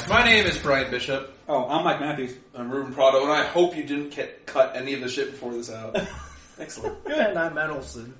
My name is Brian Bishop. Oh, I'm Mike Matthews. I'm Ruben Prado, and I hope you didn't cut any of the shit before this out. Excellent. And I'm Edelson.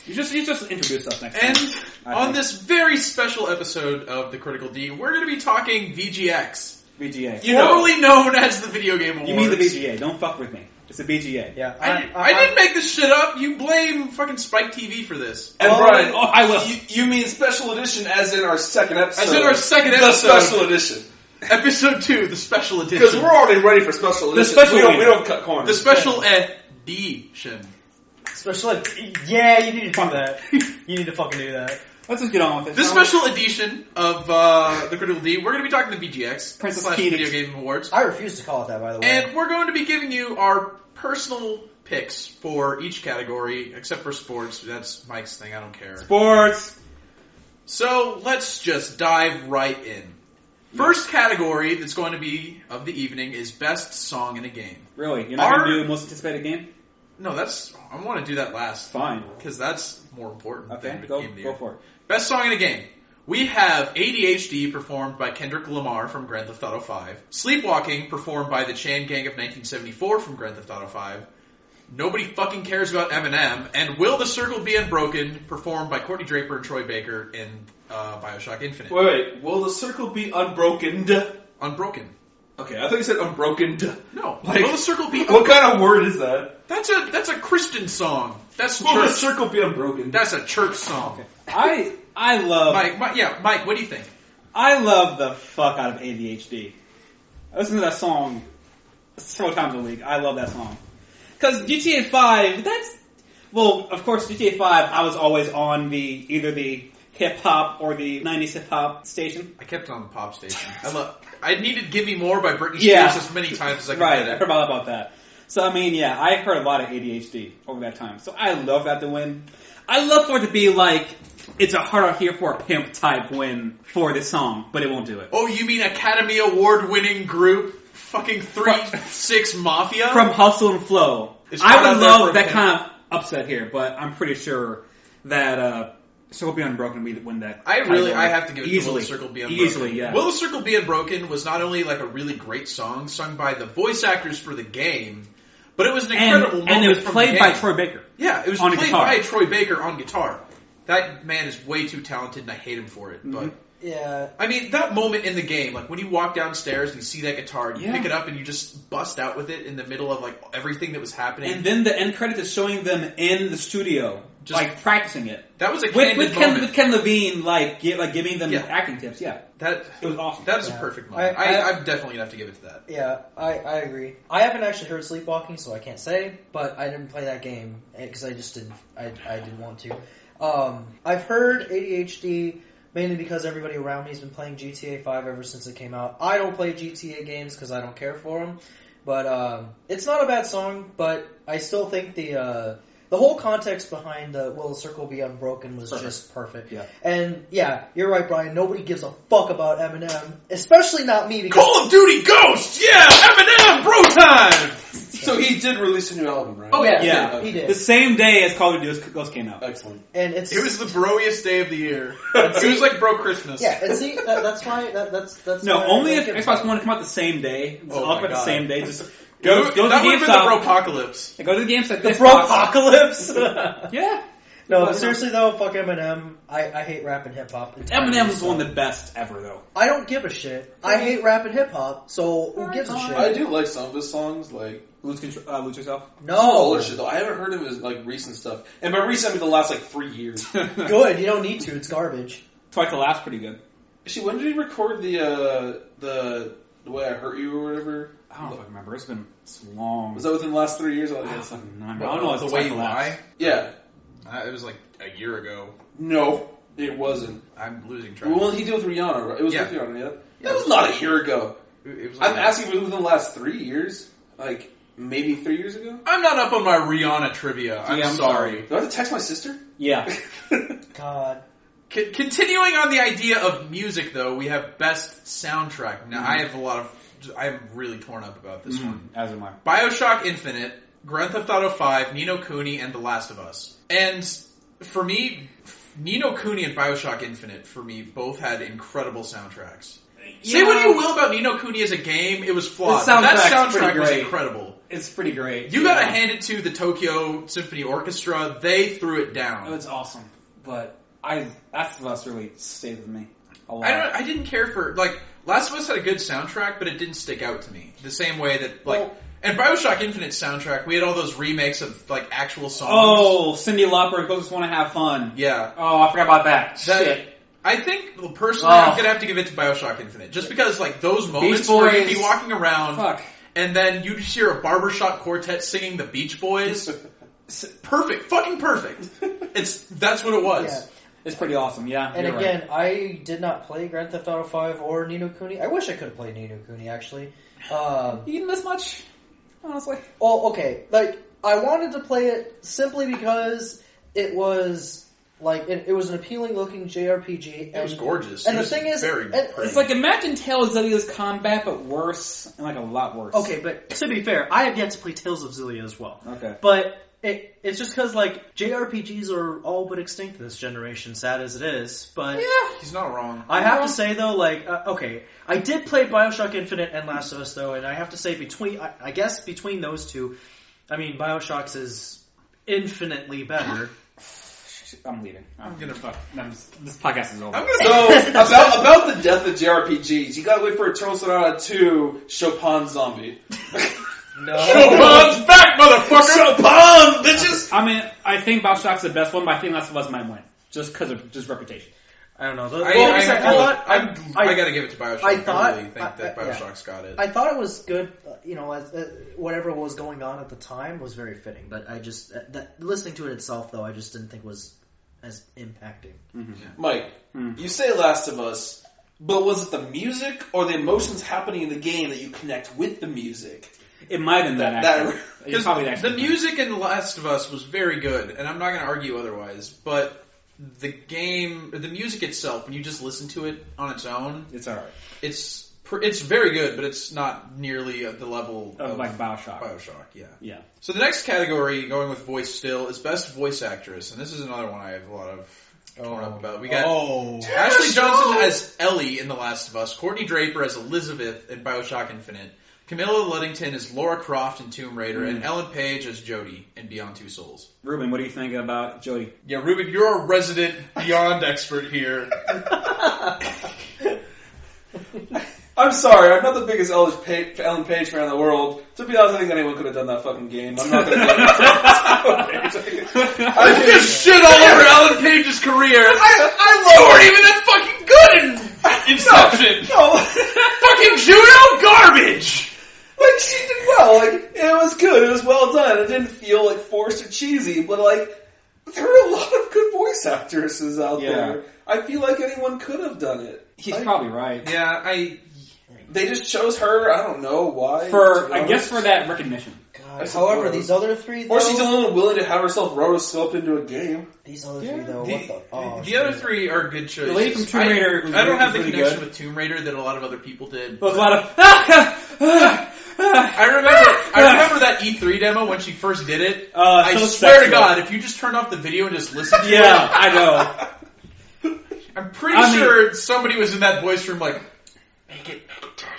You just introduce us next And time. on this very special episode of the Critical D, we're going to be talking VGX. VGA. Formerly known as the Video Game Awards. You mean the VGA. Don't fuck with me. It's a VGA. Yeah, I didn't make this shit up. You blame fucking Spike TV for this. And Brian, I will. You mean special edition as in our second episode? As in our second the episode. special edition. Episode 2, the special edition. Because we're already ready for special edition. special we edition. don't cut corners. The special edition. Yeah, you need to do that. You need to fucking do that. Let's just get on with it. This special edition of the Critical D, we're going to be talking the VGX, Princess / Phoenix. Video Game Awards. I refuse to call it that, by the way. And we're going to be giving you our personal picks for each category, except for sports. That's Mike's thing. I don't care. Sports. So let's just dive right in. First category that's going to be of the evening is Best Song in a Game. Really? You're not going to do most anticipated game? No, I want to do that last. Fine. Because that's more important. Okay, than the go Game of the Year. for it. Best Song in a Game. We have ADHD performed by Kendrick Lamar from Grand Theft Auto 5. Sleepwalking performed by the Chan Gang of 1974 from Grand Theft Auto 5. Nobody fucking cares about Eminem. And Will the Circle Be Unbroken performed by Courtney Draper and Troy Baker in Bioshock Infinite. Wait. Will the circle be unbroken? Unbroken. Okay, I thought you said unbroken. No. Like, Will the Circle Be What kind of word is that? That's a Christian song. That's Will the church. circle be unbroken? That's a church song. I love... Mike, what do you think? I love the fuck out of ADHD. I listen to that song several times a week. I love that song. Because GTA 5, well, of course, GTA 5, I was always on either the hip-hop or the 90s hip-hop station. I kept it on the pop station. I needed Give Me More by Britney Spears as many times as I could Right, get I it. heard about that. So, I mean, yeah, I heard a lot of ADHD over that time. So I love that to win. I love for it to be like, it's a hard out here for a pimp type win for this song, but it won't do it. Oh, you mean Academy Award winning group? Fucking 3-6 Mafia? From Hustle and Flow. I would love that kind of upset here, but I'm pretty sure that Circle Be Unbroken would win that. I have to give it to Will the Circle Be Unbroken. Easily, yeah. Will the Circle Be Unbroken was not only like a really great song sung by the voice actors for the game, but it was an incredible moment. And it was from played the by game. Troy Baker. Yeah, it was on played guitar. by Troy Baker on guitar. That man is way too talented, and I hate him for it. Mm-hmm. But yeah. I mean, that moment in the game, like when you walk downstairs and you see that guitar, and you pick it up and you just bust out with it in the middle of like everything that was happening. And then the end credits is showing them in the studio, Just like practicing it. That was a candid with moment. Ken Levine, giving them acting tips. Yeah, That it was awesome. That is a perfect moment. I'm definitely gonna have to give it to that. Yeah, I agree. I haven't actually heard Sleepwalking, so I can't say, but I didn't play that game because I just didn't. I didn't want to. I've heard ADHD mainly because everybody around me has been playing GTA 5 ever since it came out. I don't play GTA games because I don't care for them, but it's not a bad song. But I still think the whole context behind the Will the Circle Be Unbroken was just perfect. Yeah. And yeah, you're right, Brian. Nobody gives a fuck about Eminem, especially not me. Because Call of Duty Ghosts, yeah, Eminem, bro time. So he did release a new album, right? Oh yeah, Yeah. he did. The same day as Call of Duty Ghost came out. Excellent. And It was the broiest day of the year. It was like Bro Christmas. Yeah, and see, that's why that's No, why only I if give it Xbox back. One come out the same day. It's Oh all my about the God. same day. Just Go go to to the that would have been the GameStop. Bropocalypse. Go to the GameStop. The Xbox. Bropocalypse. Yeah. No, but seriously though, fuck Eminem. I hate rap and hip hop. Eminem was one of the best ever, though. I don't give a shit. I hate rap and hip hop. So who gives a shit? I do like some of his songs, like Lose Yourself. No, older shit though. I haven't heard of his like recent stuff, and by recent I mean the last like 3 years. good. You don't need to. It's garbage. Twice the Last pretty good. Actually, when did he record the way I Hurt You or whatever? I don't know if I remember. It's been so long. Was that within the last 3 years? I I guess. don't know. It's The Twice Way the You Last. Lie. Yeah. It was like a year ago. No, it wasn't. I'm losing track. Well, he did with Rihanna, right? It was Yeah. with Rihanna, yeah? That was not a year ago. It was I'm asking if it was within the last 3 years. Like, maybe 3 years ago? I'm not up on my Rihanna trivia. I'm I'm sorry. Do I have to text my sister? Yeah. God. Continuing on the idea of music, though, we have best soundtrack. Now, I'm really torn up about this one. As am I. Bioshock Infinite, Grand Theft Auto 5, Ni no Kuni, and The Last of Us. And for me, Ni no Kuni and Bioshock Infinite, for me, both had incredible soundtracks. Say what you will about Ni no Kuni as a game, it was flawed. The soundtrack's That soundtrack pretty was great. incredible. It's pretty great. You gotta hand it to the Tokyo Symphony Orchestra. They threw it down. It's awesome, but Last of Us really stayed with me a lot. I didn't care for, like, Last of Us had a good soundtrack, but it didn't stick out to me. The same way that, like, and Bioshock Infinite's soundtrack, we had all those remakes of, like, actual songs. Oh, Cyndi Lauper, Go Just Wanna Have Fun. Yeah. Oh, I forgot about that. Shit. I think, well, personally, I'm gonna have to give it to Bioshock Infinite. Just because, like, those moments where you'd be walking around, and then you just hear a barbershop quartet singing the Beach Boys. Perfect. Fucking perfect. That's what it was. Yeah. It's pretty awesome, yeah. And again, I did not play Grand Theft Auto 5 or Ni no Kuni. I wish I could have played Ni no Kuni, actually. You didn't miss much, honestly. Well, okay. Like, I wanted to play it simply because it was... Like, it was an appealing-looking JRPG. It was gorgeous. And the thing is... It's like, imagine Tales of Xillia's combat, but worse, and like a lot worse. Okay, but to be fair, I have yet to play Tales of Xillia as well. Okay. But it's just because, like, JRPGs are all but extinct this generation, sad as it is. But Yeah, he's not wrong. I have to say, though, like, okay, I did play Bioshock Infinite and Last of Us, though, and I have to say, I guess between those two, I mean, Bioshock's is infinitely better. I'm leaving. I'm gonna fuck. This podcast is over. So, about the death of JRPGs, you gotta wait for Eternal Sonata 2, Chopin Zombie. No. Chopin's back, motherfucker! Chopin, bitches! I mean, I think Bioshock's the best one, but I think Last of Us might win. Just because of just reputation. I don't know. I gotta give it to Bioshock. I really think that Bioshock's got it. I thought it was good, whatever was going on at the time was very fitting, but I just, listening to it itself, though, I just didn't think was as impacting. Mm-hmm. Mike, you say Last of Us, but was it the music or the emotions happening in the game that you connect with the music? It might have been that. Because the music in Last of Us was very good, and I'm not going to argue otherwise, but the music itself, when you just listen to it on its own, it's alright. It's very good, but it's not nearly at the level of like Bioshock. Yeah. So the next category, going with voice still, is Best Voice Actress, and this is another one I have a lot of torn up about. We got Ashley Johnson as Ellie in The Last of Us, Courtney Draper as Elizabeth in Bioshock Infinite, Camilla Luddington as Lara Croft in Tomb Raider, and Ellen Page as Jodie in Beyond Two Souls. Ruben, what do you think about Jodie? Yeah, Ruben, you're a resident Beyond expert here. I'm sorry, I'm not the biggest Ellen Page fan in the world. To be honest, I think anyone could have done that fucking game. I'm not going to do it. I just shit all over Ellen Page's career. I love her even that fucking good in Inception. No. Fucking Juno garbage. Like, she did well. Like, it was good. It was well done. It didn't feel, like, forced or cheesy, but, like, there are a lot of good voice actresses out there. I feel like anyone could have done it. He's probably right. Yeah, They just chose her. I don't know why. I guess for that recognition. God, however, these other three, though... Or she's a little willing to have herself rotoscoped into a game. These other three, though, the other three are good choices. The lady from Tomb Raider I don't have the connection with Tomb Raider that a lot of other people did. There was a lot of... I remember that E3 demo when she first did it. I swear to God, if you just turn off the video and just listen to it... Yeah, I know. I'm pretty sure somebody was in that voice room like, make it dirty.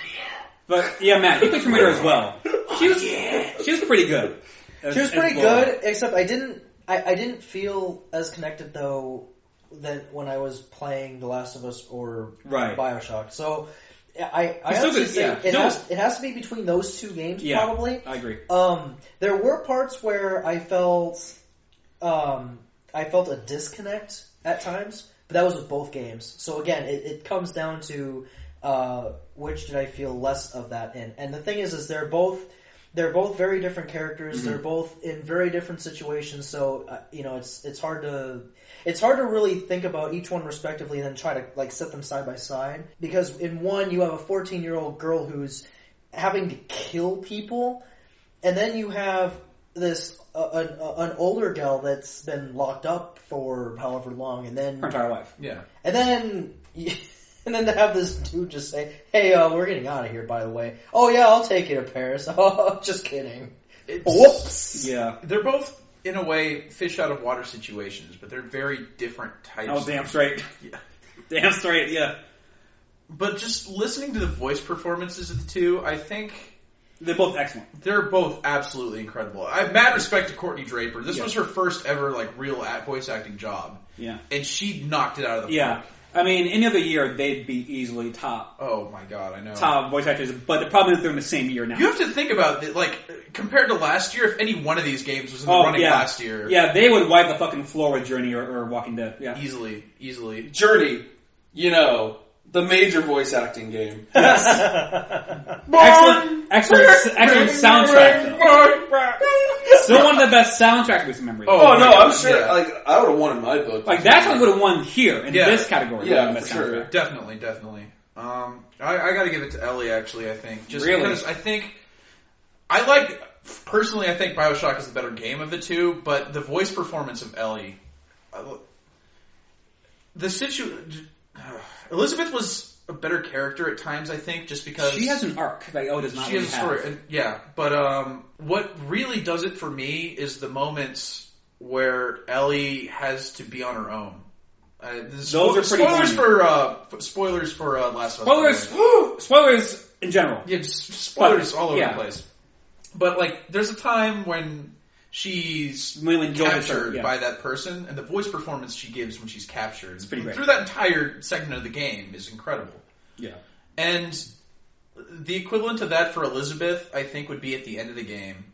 But, yeah, Matt, you played Tomb Raider as well. She was pretty good. She was pretty good, except I didn't feel as connected, though, than when I was playing The Last of Us or Bioshock. So... I honestly say it has to be between those two games, probably. I agree. There were parts where I felt a disconnect at times, but that was with both games. So again, it comes down to which did I feel less of that in. And the thing is they're both very different characters. Mm-hmm. They're both in very different situations. So it's hard to really think about each one respectively and then try to like set them side by side. Because in one you have a 14-year-old girl who's having to kill people, and then you have this an older gal that's been locked up for however long, and then her entire life. Yeah, and then to have this dude just say, "Hey, we're getting out of here, by the way." Oh yeah, I'll take you to Paris. Oh, just kidding. Whoops. Yeah, they're both in a way fish out of water situations, but they're very different types. Oh, damn straight. Yeah, damn straight. Yeah. But just listening to the voice performances of the two, I think They're both excellent. they're both absolutely incredible. I have mad respect to Courtney Draper. This was her first ever real voice acting job. Yeah. And she knocked it out of the Yeah. park. I mean, any other year, they'd be easily top Oh my god, I know. voice actors, but the problem is they're in the same year now. You have to think about it, compared to last year, if any one of these games was in the running last year. Yeah, they would wipe the fucking floor with Journey or Walking Dead. Yeah. Easily. Journey, the major voice acting game. Excellent soundtrack, though. Still one of the best soundtracks with memory. Oh no, I'm sure. Yeah. I would have won in my book. That one would have won here in this category. Yeah, best for sure. soundtrack. Definitely. I got to give it to Ellie. Actually, I think just Really? because I think I think Bioshock is the better game of the two, but the voice performance of Ellie, Elizabeth was a better character at times. I think just because She has an arc that Ellie does not she really has a story. have. And, yeah, but what really does it for me is the moments where Ellie has to be on her own. Those are pretty spoilers for Last of Us. Spoilers in general. Yeah, just spoilers all over yeah. the place. But there's a time when she's When Joel gets captured hurt, yeah. by that person, and the voice performance she gives when she's captured pretty great. through that entire segment of the game is incredible. Yeah. And the equivalent of that for Elizabeth, I think, would be at the end of the game,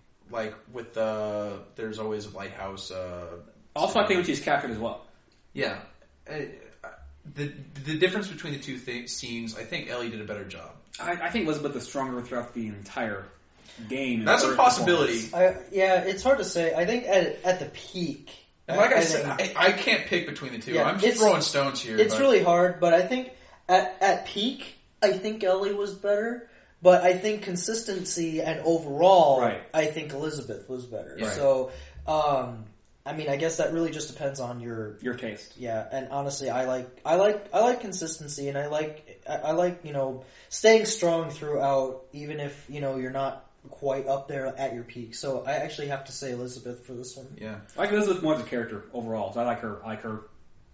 with there's always a lighthouse. Also, I think when she's captured as well. Yeah. The difference between the two scenes, I think Ellie did a better job. I think Elizabeth is stronger throughout the entire game. That's a possibility. It's hard to say. I think at the peak. And like I said, I can't pick between the two. Yeah, I'm just throwing stones here. It's really hard, but I think at peak, I think Ellie was better. But I think consistency and overall, Right. I think Elizabeth was better. Right. So, I guess that really just depends on your taste. Yeah, and honestly, I like consistency, and I like staying strong throughout, even if you're not quite up there at your peak. So I actually have to say Elizabeth for this one. Yeah, I like Elizabeth more as a character overall. So I like her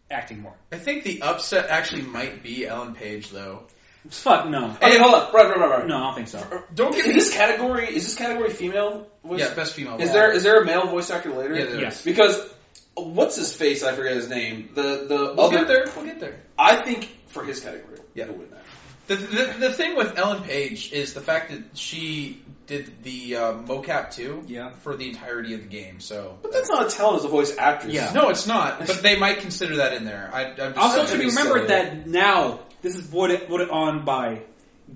acting more. I think the upset actually might be Ellen Page, though. Fuck no. Hey, hold on. Right. No, I don't think so. Don't give me Is this category female? Yeah, best female. Is there a male voice actor later? Yeah, there is. Yes. Because what's his face? I forget his name. We'll get there. I think for his category, he'll win that. The thing with Ellen Page is the fact that she did the mocap too. Yeah. For the entirety of the game. So, But that's not a talent as a voice actress. Yeah. no, it's not. But they might consider that in there. I'm just Also, saying. should be remembered that now this is voted on by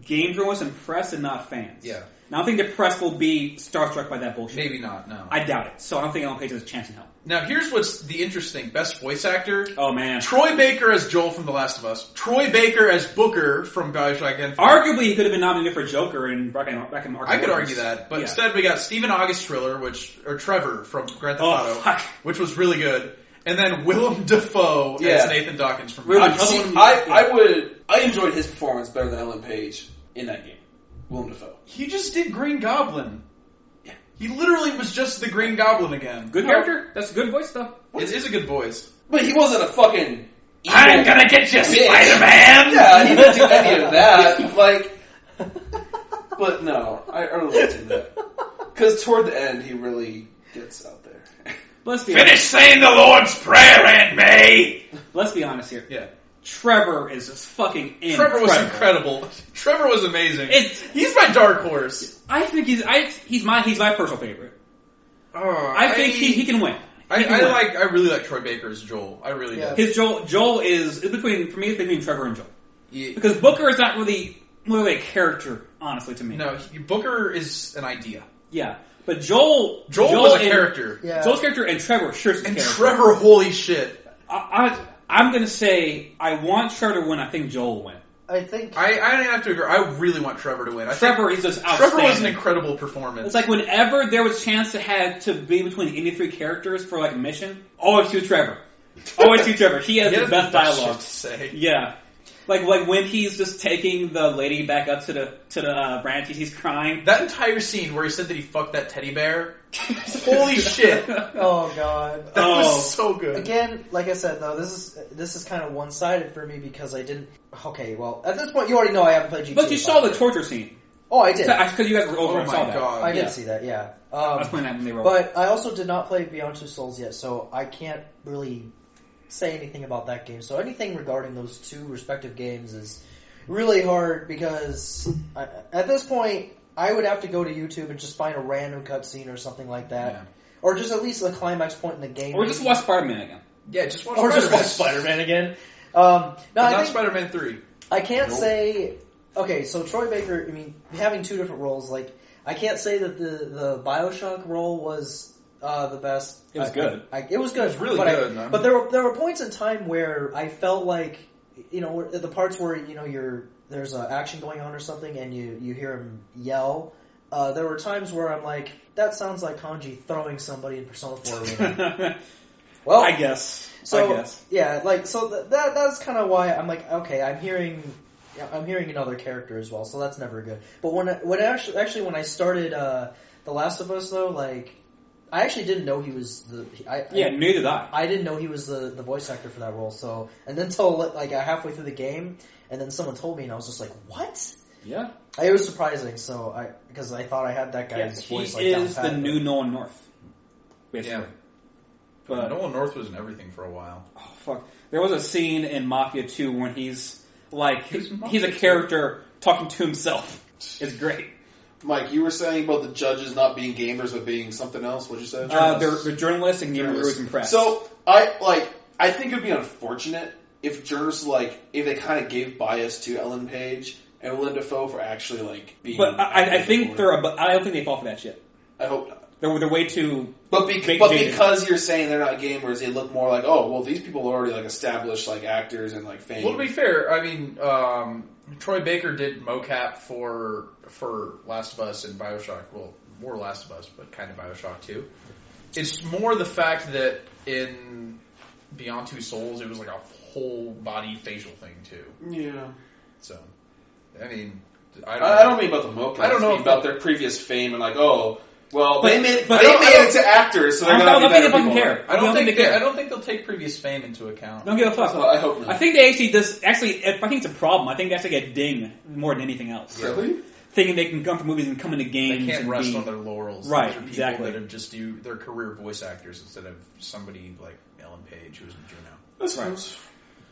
game journalists and press and not fans. Yeah. Now I think the press will be starstruck by that bullshit. Maybe not. No. I doubt it. So I don't think Ellen Page has a chance in hell. Now, here's what's the interesting. Best voice actor. Oh man. Troy Baker as Joel from The Last of Us. Troy Baker as Booker from Bioshock Infinite. Arguably, he could have been nominated for Joker and back in Arkham I could Origins. argue that, but Yeah. instead we got Stephen August Triller, or Trevor from Grand Theft Auto, fuck. which was really good, and then Willem Dafoe Yeah. as Nathan Dawkins from Really? Bioshock. I enjoyed his performance better than Ellen Page in that game. Willem Dafoe. He just did Green Goblin. Yeah. He literally was just the Green Goblin again. Good character. That's good voice stuff. It is a good voice. But he wasn't a fucking evil I'm gonna get you, bitch. Spider-Man! Yeah, he didn't do any of that. But no, I really liked that. Because toward the end, he really gets out there. Let's be Finish saying the Lord's Prayer, Aunt May! Let's be honest here. Yeah. Trevor is just fucking incredible. Trevor was incredible. Trevor was amazing. It's- He's my dark horse. I think he's my personal favorite. I think he can win. He can win. I really like Troy Baker as Joel. I really Yeah. do. His Joel is between, for me, it's between Trevor and Joel. Yeah. Because Booker is not really a character, honestly, to me. No, Booker is an idea. Yeah. But Joel was a and- character. Yeah. Joel's character and Trevor sure is a And character. Trevor, holy shit. I'm going to say I want Trevor to win. I think Joel will win. I think I have to agree. I really want Trevor to win. I Trevor think is just outstanding. Trevor was an incredible performance. It's like whenever there was a chance to be between any three characters for like a mission, always choose Trevor. Always choose Trevor. He has the best dialogue. To say. Yeah. Like when he's just taking the lady back up to the branch, he's crying. That entire scene where he said that he fucked that teddy bear. Holy shit! Oh god. That was so good. Again, like I said though, this is kind of one-sided for me because I didn't. Okay, well at this point you already know I haven't played GTA. But you saw the torture scene. Oh, I did. Because you guys were over Oh and my saw that. god. I did see that. Yeah. I was playing that when they were. But I also did not play Beyond Two Souls yet, so I can't really say anything about that game. So anything regarding those two respective games is really hard because at this point I would have to go to YouTube and just find a random cutscene or something like that, Yeah. or just at least a climax point in the game, Or just watch Spider-Man again. Yeah, just watch or Spider-Man. just watch Spider-Man again. But I not think Spider-Man 3. I can't say. Okay, so Troy Baker. I mean, having two different roles, like I can't say that the Bioshock role was the best. It was good. It was good. It was really but good, man. But there were points in time where I felt like, the parts where there's action going on or something, and you hear him yell. There were times where I'm like, that sounds like Kanji throwing somebody in Persona 4 Arena. Well, I guess. Yeah, like so that's kind of why I'm like, okay, I'm hearing another character as well, so that's never good. But when I started The Last of Us though, like I actually didn't know he was neither did I. I didn't know he was the voice actor for that role. So and then until like halfway through the game, and then someone told me, and I was just like, what? Yeah. It was surprising. So because I thought I had that guy's voice. He like, is the new Nolan North. Basically. Yeah. But Nolan North was in everything for a while. oh fuck, there was a scene in Mafia 2 when he's like he's a Mafia character talking to himself. It's great. Mike, you were saying about the judges not being gamers but being something else. What'd you say? They're journalists and gamer was impressed. So I think it would be unfortunate if journalists if they kind of gave bias to Ellen Page and Willem Dafoe for actually being. But I think I don't think they fall for that shit. I hope not. They're way too. But jaded. because you're saying they're not gamers, they look more like, oh, well, these people are already established actors and fame. Well, to be fair, I mean, Troy Baker did mocap for Last of Us and Bioshock. Well, more Last of Us, but kind of Bioshock too. It's more the fact that in Beyond Two Souls, it was a whole body facial thing too. Yeah. So, I mean, I don't mean about the mocap. I don't know about their previous fame and well, But- they made but it to actors, so they're I going to don't be think they better fucking people. care. I don't think they care. I don't think they'll take previous fame into account. Don't give a fuck. Well, I hope not. I think they actually I think it's a problem. I think they actually get ding more than anything else. Really? Thinking they can come from movies and come into games. They can't and rest be, on their laurels. Right, These are people exactly. that have just their career voice actors instead of somebody like Ellen Page, who's in Juno. That's Right. nice.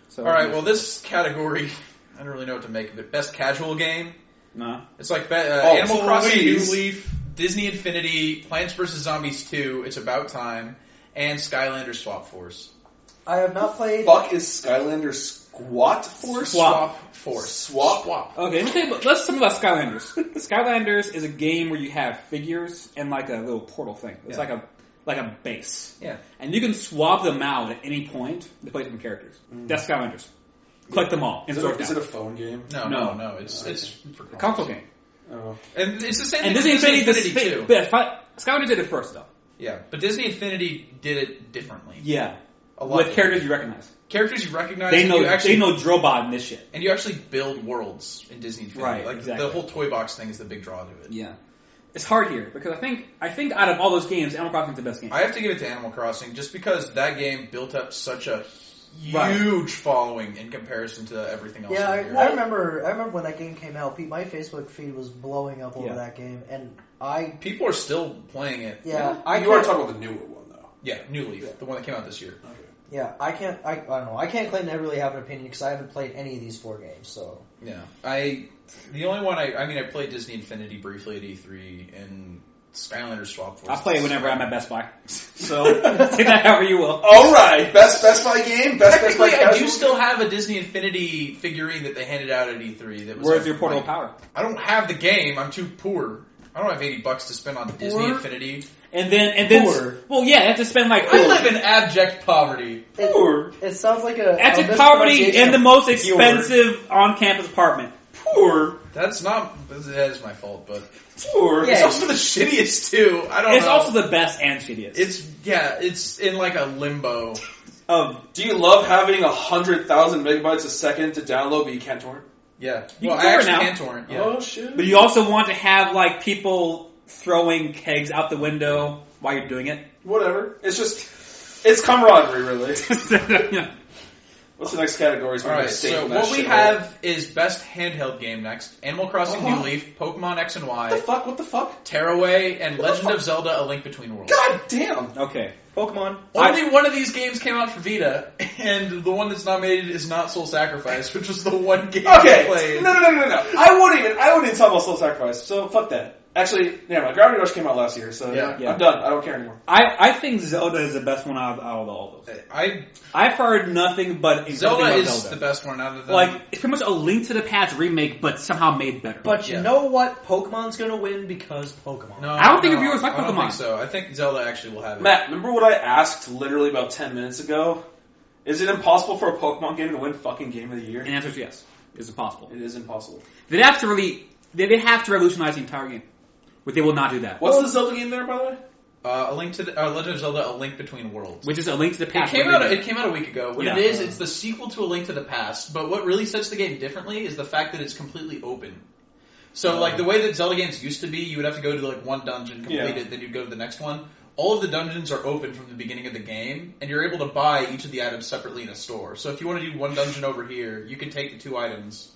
So, All right, well, this category, I don't really know what to make of it. Best casual game. Nah. It's like Animal Crossing, New please. Leaf, Disney Infinity, Plants vs. Zombies 2, It's About Time, and Skylanders Swap Force. I have not played. Fuck is Skylander Squat Force? Swap. Force. Swap? Okay, let's talk about Skylanders. Skylanders is a game where you have figures and a little portal thing. It's Yeah. like a base. Yeah. And you can swap them out at any point to play different characters. That's Skylanders. Collect them all and Is sort it them a phone game? No. It's for out. Console game. Oh. And it's the same And thing Disney with Disney Infinity, Infinity too. but Skylanders did it first, though. Yeah, but Disney Infinity did it differently. Yeah. A lot With characters you recognize. Characters you recognize. They and know you actually, Drobot in this shit. and you actually build worlds in Disney Infinity. Right, exactly. The whole toy box thing is the big draw to it. Yeah. It's hard here because I think out of all those games, Animal Crossing is the best game. I have to give it to Animal Crossing just because that game built up such a huge Right. following in comparison to everything else. Yeah, in here. I remember when that game came out. My Facebook feed was blowing up over Yeah. that game, and People are still playing it. You are talking about the newer one, though. Yeah, New Leaf, the one that came out this year. Okay. Yeah, I don't know. I can't claim to really have an opinion because I haven't played any of these 4 games. So Yeah, the only one I played Disney Infinity briefly at E3 and Skylanders Swap Force. I'll play it whenever I'm at Best Buy. So take that however you will. All right, best Buy game. Best Buy Technically, I do casual still have a Disney Infinity figurine that they handed out at E3. That was Where's your portable power? I don't have the game. I'm too poor. I don't have $80 to spend on Disney Poor? Infinity. And then Poor. well, yeah, you have to spend I live in abject poverty. it sounds like a abject a poverty mispronunciation and the of most pure. expensive on-campus apartment. Poor. That is my fault, but Poor. it's also the shittiest too. I don't It's know. also the best and shittiest. It's in like a limbo. Do you love having 100,000 megabytes a second to download, but you can't torrent? Yeah. You Well, can I torrent actually now. can torrent. Yeah. Oh shit! But you also want to have like people throwing kegs out the window while you're doing it. Whatever. It's camaraderie, really. Yeah. What's the next category? All right. So what we have is best handheld game next: Animal Crossing New Leaf, Pokemon X and Y, What the fuck? Tearaway, and Legend of Zelda: A Link Between Worlds. God damn! Okay. Pokemon. Only one of these games came out for Vita, and the one that's nominated is not Soul Sacrifice, which was the one game I Okay. played. No. I wouldn't even talk about Soul Sacrifice. So fuck that. Actually, never mind. Gravity Rush came out last year, so Yeah. I'm done. I don't care anymore. I think Zelda is the best one out of all those. I've heard nothing but Zelda about is Zelda. the best one out of them. Like, it's pretty much a Link to the Past remake, but somehow made better. But you know what? Pokemon's gonna win because Pokemon. no, I don't think reviewers like I don't Pokemon. think so. I think Zelda actually will have it. Matt, remember what I asked literally about 10 minutes ago? Is it impossible for a Pokemon game to win fucking Game of the Year? And the answer is yes. It's impossible. It is impossible. They'd have to revolutionize the entire game. But they will not do that. What's the Zelda game there, by the way? A Link to Legend of Zelda: A Link Between Worlds. Which is a Link to the It Past. came out a week ago. What Yeah. it is, it's the sequel to A Link to the Past. But what really sets the game differently is the fact that it's completely open. So, like, the way that Zelda games used to be, you would have to go to, like, one dungeon, complete it, then you'd go to the next one. All of the dungeons are open from the beginning of the game, and you're able to buy each of the items separately in a store. So if you want to do one dungeon over here, you can take the 2 items,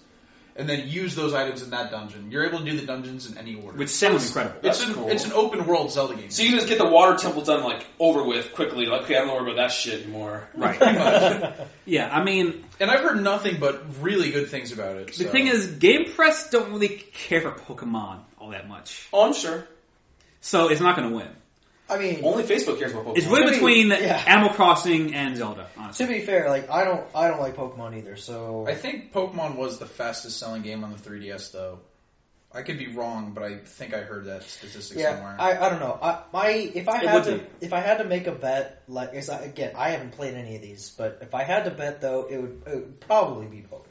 and then use those items in that dungeon. You're able to do the dungeons in any order. Which sounds incredible. That's cool. It's an open world Zelda game. So you can just get the water temple done, like, over with quickly. Like, okay, I don't worry about that shit anymore. Right. Pretty much. Yeah, I mean, And I've heard nothing but really good things about it. the thing is, Game Press don't really care for Pokemon all that much. Oh, I'm sure. So it's not going to win. I mean, Only Facebook cares about Pokemon. It's really between yeah. Animal Crossing and Zelda, honestly. to be fair, like I don't like Pokemon either. So I think Pokemon was the fastest selling game on the 3DS, though. I could be wrong, but I think I heard that statistic somewhere. I don't know. If I had to make a bet, like again, I haven't played any of these, but if I had to bet though, it would probably be Pokemon.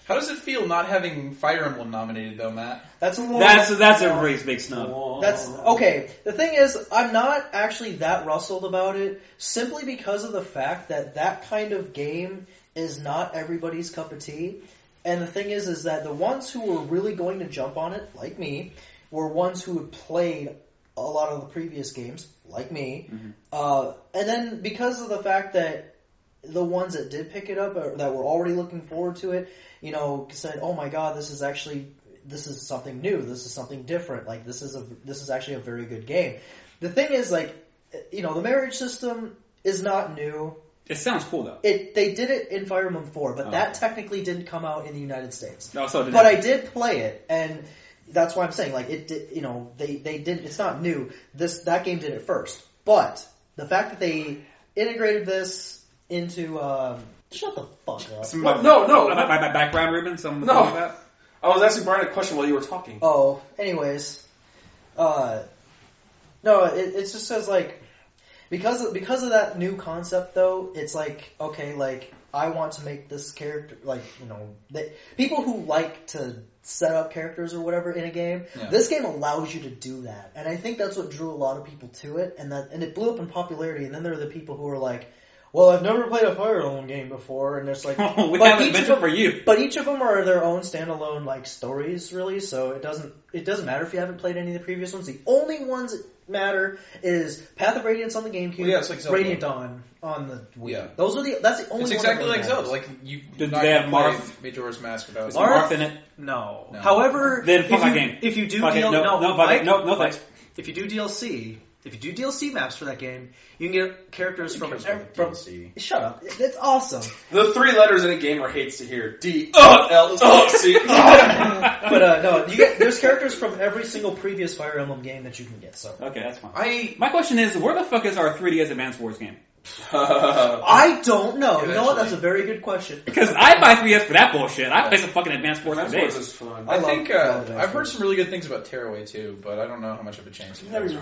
How does it feel not having Fire Emblem nominated, though, Matt? That's a little. That's a really big snub. That's okay. The thing is, I'm not actually that rustled about it, simply because of the fact that kind of game is not everybody's cup of tea. And the thing is that the ones who were really going to jump on it, like me, were ones who had played a lot of the previous games, like me. Mm-hmm. And then because of the fact that the ones that did pick it up, or that were already looking forward to it, you know, said, "Oh my God, this is something new. This is something different. Like this is actually a very good game." The thing is, like, you know, the marriage system is not new. It sounds cool though. They did it in Fire Emblem 4, but that technically didn't come out in the United States. No, so it but I did play it, and that's why I'm saying, like, it did. You know, they did. It's not new. That game did it first, but the fact that they integrated this into shut the fuck up. My background ribbon. Something like that. I was asking Brian a question while you were talking. Oh, anyways, no, it's just says like. Because of that new concept, though, it's like, okay, like, I want to make this character, like, you know, people who like to set up characters or whatever in a game, this game allows you to do that. And I think that's what drew a lot of people to it, and it blew up in popularity, and then there are the people who are like, well, I've never played a Fire Emblem game before, and it's like, we have an adventure for you. But each of them are their own standalone, like, stories, really, so it doesn't matter if you haven't played any of the previous ones. The only ones that matter is Path of Radiance on the GameCube, it's like Zelda. Radiant Dawn on the Wii. Yeah. That's the only It's one exactly that like matters. Zelda. Like, you Did not they have play Marth? Majora's Mask without Is Marth in it? No. No. However, Then fuck that game. if you do Fuck it. No, thanks. if you do DLC maps for that game, you can get characters from DLC. Shut up. It's awesome. The 3 letters any gamer hates to hear. D-L-C. But no, there's characters from every single previous Fire Emblem game that you can get. So Okay, that's fine. My question is, where the fuck is our 3DS Advance Wars game? I don't know. You know what? That's a very good question. Because I buy 3DS for that bullshit. I play some fucking Advance Wars for Advance Wars days. is fun. I think Advance I've heard Wars. some really good things about Tearaway too, but I don't know how much of a chance it has.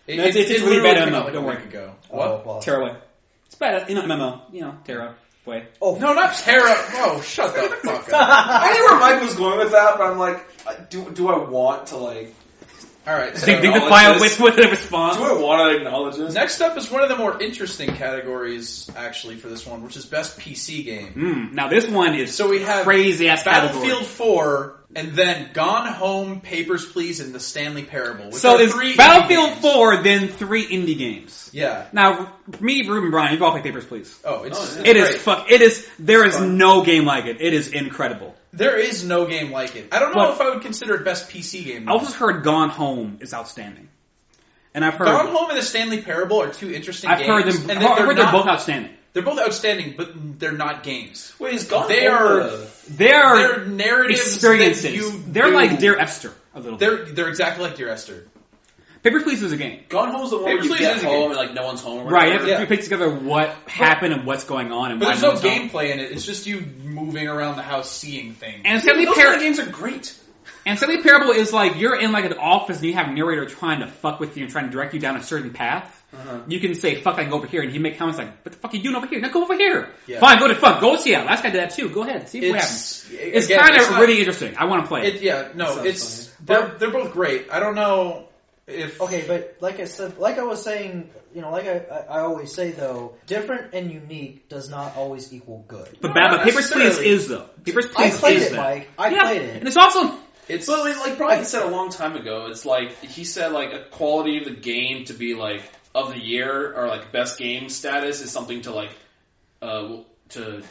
It No, it's really literally bad came MMO, out like don't a worry. week ago. Oh, What? well. Tearaway. It's bad, MMO. Terra way. Oh No, not Terra. Oh, shut the fuck up. I knew where Mike was going with that, but I'm like, do I want to, like... All right. So Dignify it with a response. Do I want to acknowledge this? next up is one of the more interesting categories, actually, for this one, which is best PC game. Now this one is So we have crazy ass Battlefield category. 4, and then Gone Home, Papers, Please, and The Stanley Parable. Which So are it's 3 indie Battlefield games. 4, then 3 indie games. Yeah. Now, me, Ruben, Brian, you've all played Papers, Please. Oh, it's It is great. there is no game like it. It is incredible. There is no game like it. I don't know if I would consider it best PC game. I also heard Gone Home is outstanding. And I've heard Gone Home and The Stanley Parable are 2 interesting I've games. heard them. And I've heard they're not- both outstanding. They're both outstanding, but they're not games. Wait, is Gone They Home are- a- They're narratives experiences. that you They're do. like Dear Esther a little bit. They're exactly like Dear Esther. Papers, Please is a game. Gone Home's the one where Papers, you Please get is a home game. and like no one's home. Or Right, you whatever. have to pick together what happened and what's going on and But why there's no one's home. gameplay in it. It's just you moving around the house seeing things. And Stanley Those Parable. kind of games are great. And Stanley Parable is like you're in like an office and you have a narrator trying to fuck with you and trying to direct you down a certain path. You can say fuck, I can go over here, and he make comments like, "What the fuck are you doing over here? Now go over here." Yeah. Fine, go to fuck. Go see that. Last guy did that too. Go ahead, see what happens. It's again, kind of not- really interesting. I want to play it. It's they're both great. I don't know if Okay, but like I said, like I was saying, like I always say though, different and unique does not always equal good. But No, Bad, not but Papers, Please necessarily. is though. Papers, I Please played is it, that. Mike. I Yeah, played it. and it's also it's But like Brian said a long time ago, it's like he said like a quality of the game to be like of the year or like best game status is something to like to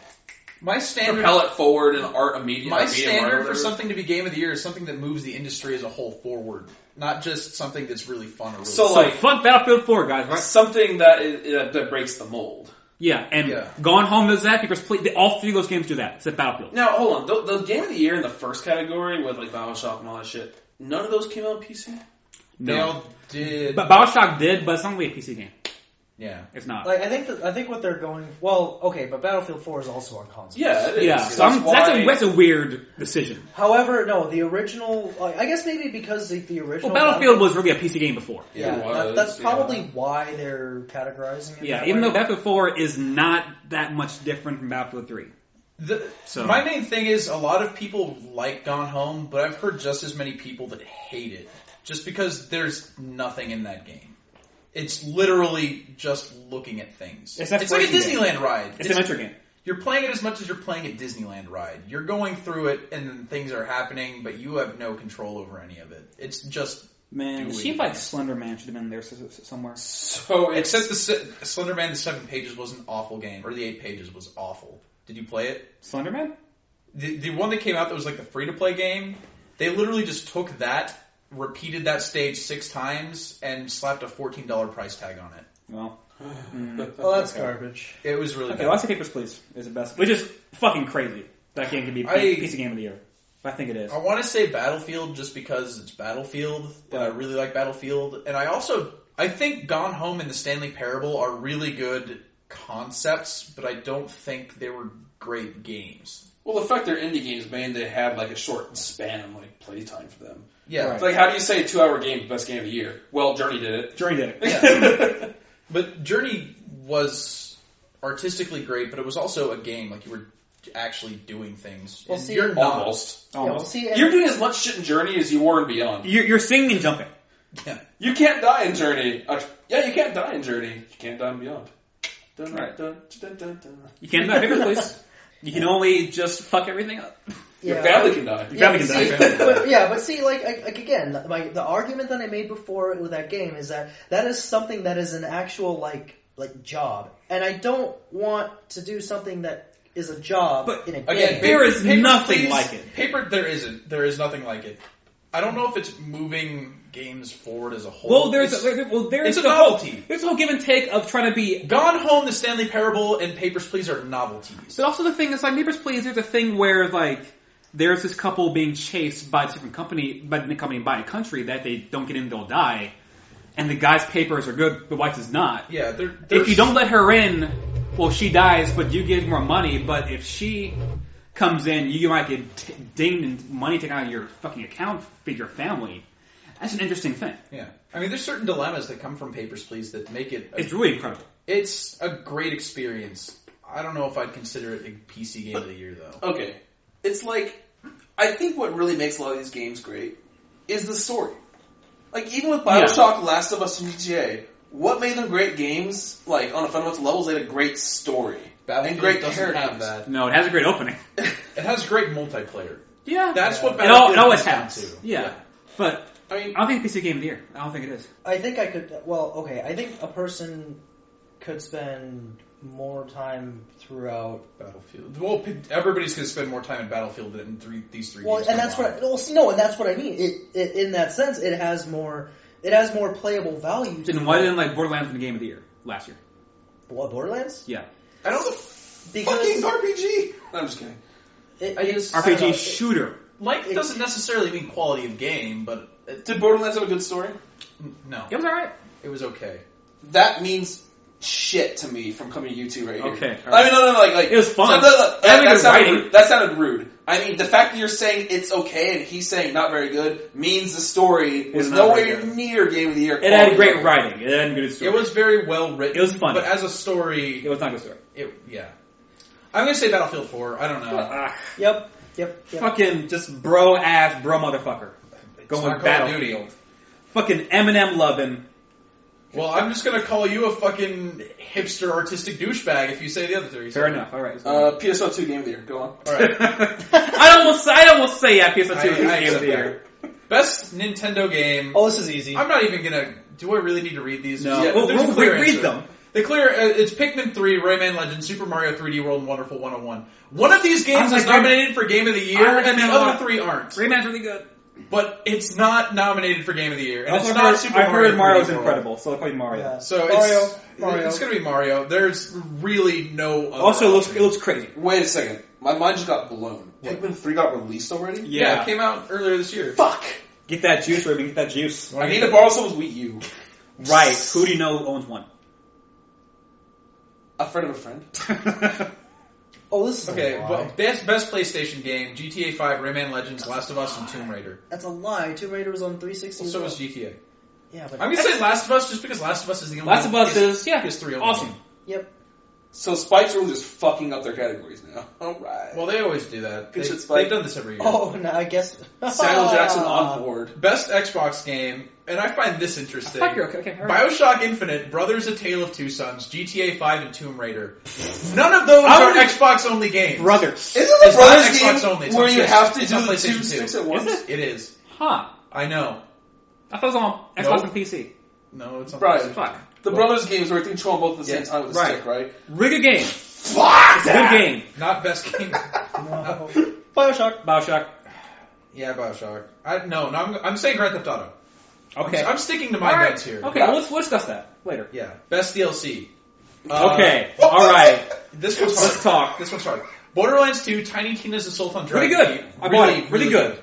my standard. propel it forward in art of media. My media standard art or for whatever. something to be game of the year is something that moves the industry as a whole forward, not just something that's really fun or really So, so like- fuck Battlefield 4, guys. Right? something that breaks the mold. Yeah, and Yeah. Gone Home does that. Papers, Please. All 3 of those games do that. Except Battlefield. Now hold on, the game of the year in the first category with like Bioshock and all that shit. None of those came out on PC. They all did. But Bioshock did, but it's not really a PC game. Yeah. It's not. Like I think what they're going. Well, okay, but Battlefield 4 is also on console. Yeah, it is. Yeah, so that's a weird decision. However, no, the original. I guess maybe because the original. Well, Battlefield was really a PC game before. Yeah, It was, that's yeah. probably why they're categorizing it. Yeah, that even way. though Battlefield 4 is not that much different from Battlefield 3. So- My main thing is a lot of people like Gone Home, but I've heard just as many people that hate it, just because there's nothing in that game. It's literally just looking at things. It's It's an like a exploration Disneyland ride. It's an adventure game. You're playing it as much as you're playing a Disneyland ride. You're going through it and then things are happening, but you have no control over any of it. It's just Man, it doing seems like things. Slender Man should have been there somewhere. So it's Except the Slender Man, the 7 pages was an awful game, or the 8 pages was awful. Did you play it? Slender Man? The one that came out that was like the free-to-play game, they literally just took that, repeated that stage 6 times, and slapped a $14 price tag on it. Well, Well, that's garbage. It was really okay, bad. well, I say Papers, Please is the best. Which is fucking crazy. That game can be PC Game of the Year. But I think it is. I want to say Battlefield just because it's Battlefield, but I really like Battlefield. And I think Gone Home and the Stanley Parable are really good concepts, but I don't think they were great games. well, the fact they're indie games, man, they had like a short span of like playtime for them. Yeah. Right. It's like, how do you say a 2-hour game best game of the year? Well, Journey did it. Journey did it. Yeah. But Journey was artistically great, but it was also a game. Like, you were actually doing things. Well, And see, you're not. Almost. Yeah, well, Almost. see, You're doing as much shit in Journey as you were in Beyond. You're singing and jumping. Yeah. You can't die in Journey. Yeah, you can't die in Journey. You can't die in Beyond. Dun, Right. dun, dun, dun, dun. You can't do Papers, Please. You can only just fuck everything up. Your yeah. family can die. Your Yeah, family but can see, die. but see, like again, the argument that I made before with that game is that is something that is an actual like job, and I don't want to do something that is a job But, in a Again, game. There is Papers, nothing Please. like it. There isn't. There is nothing like it. I don't know if it's moving games forward as a whole. Well, there's It's- there's a the novelty. whole there's a whole give and take of trying to be. Gone Home, the Stanley Parable, and Papers, Please are novelties. But also the thing is like Papers, Please. There's a thing where like there's this couple being chased by a different company, by a country that they don't get in, they'll die. And the guy's papers are good, the wife's is not. Yeah, If you don't let her in, well, she dies, but you get more money. But if she comes in, you might get dinged and money taken out of your fucking account for your family. That's an interesting thing. Yeah. I mean, there's certain dilemmas that come from Papers, Please that make it... It's really incredible. It's a great experience. I don't know if I'd consider it a PC game of the year, though. Okay. It's like, I think what really makes a lot of these games great is the story. Like, even with Bioshock, Last of Us, and GTA, what made them great games, like, on a fundamental level, is they had a great story. Battlefield and great doesn't characters. have that. No, it has a great opening. It has great multiplayer. Yeah. That's what It Battlefield always comes has. down to. Yeah. But I mean, I don't think PC Game of the Year. I don't think it is. I think I could. Well, okay. I think a person could spend more time throughout. Battlefield. Well, everybody's going to spend more time in Battlefield than in these three Well, games. and that's what. Well, no, and that's what I mean. It in that sense, it has more. It has more playable value. Then why didn't like Borderlands win the Game of the Year last year? What, Borderlands? Yeah. I don't know. Because Fucking RPG! No, I'm just kidding. RPG shooter. Length doesn't necessarily mean quality of game, but Did Borderlands have a good story? no, It was alright. it was okay. That means shit to me from coming to you two right here. Okay. I mean, no, like It was fun. That sounded rude. I mean, the fact that you're saying it's okay and he's saying not very good means the story was not very nowhere good. near Game of the Year. It had quality. great writing. It had a good story. It was very well written. It was funny. But as a story, It was not a good story. yeah. I'm going to say Battlefield 4. I don't know. Yep. Fucking just bro motherfucker. It's Going not with Call of Duty. Battlefield. Fucking Eminem loving. Well, I'm just going to call you a fucking hipster artistic douchebag if you say the other three. Fair enough. All right. PSO 2 Game of the Year. Go on. All right. I almost say yeah. PS2 I Game of the accept Year. Best Nintendo game. Oh, this is easy. I'm not even going to... Do I really need to read these? No. Yeah, We'll there's a clear read answer. them. The clear, it's Pikmin 3, Rayman Legends, Super Mario 3D World, and Wonderful 101. One of these games is nominated for Game of the Year, and the other three aren't. Rayman's really good. But it's not nominated for Game of the Year, and it's Also, not Super I Mario. heard Mario's 3D World. incredible, so it'll probably Mario. Yeah. So Mario. it's going to be Mario. There's really no other Also, it option. looks crazy. Wait a second. My mind just got blown. Pikmin 3 got released already? Yeah, it came out earlier this year. Fuck! Get that juice, Ruby. Get that juice. I need to borrow someone's Wii U. Right. Who do you know owns one? A friend of a friend. Oh, this is Okay, a lie. well, best PlayStation game, GTA 5, Rayman Legends, Last of Us, and Tomb Raider. That's a lie. Tomb Raider was on 360. Well, so as was GTA. Yeah, but I'm going to say Last of Us just because Last of Us is the only Last of Us is PS3 only awesome. game. Yep. So Spike's really just fucking up their categories now. Alright. Well, they always do that. Good shit, Spike. They've done this every year. Oh, no, I guess. Samuel Jackson on board. Best Xbox game, and I find this interesting. Fuck you. Okay. All right. Bioshock Infinite, Brothers: A Tale of Two Sons, GTA 5, and Tomb Raider. None of those are Xbox only games. Brothers. Isn't the It's not Brothers Xbox game only, it's where on you PS- have to it's do on the PlayStation 2. two sticks at once? It is. Huh. I know. I thought it was on Xbox Nope. and PC. No, it's on Brian, PlayStation. Fuck. The Brothers games where I think control them both at the same Yeah, time with the right. stick, right? Really good game. Fuck Good game. Not best game. No. Bioshock. Bioshock. Yeah, Bioshock. I'm saying Grand Theft Auto. Okay. I'm sticking to my All right. guns here. Okay, we'll discuss that later. Yeah. Best DLC. Okay. All right. This one's hard. Let's talk. This one's hard. Borderlands 2, Tiny Tina's Assault on Pretty Dragon good. Keep. I bought it. Really good.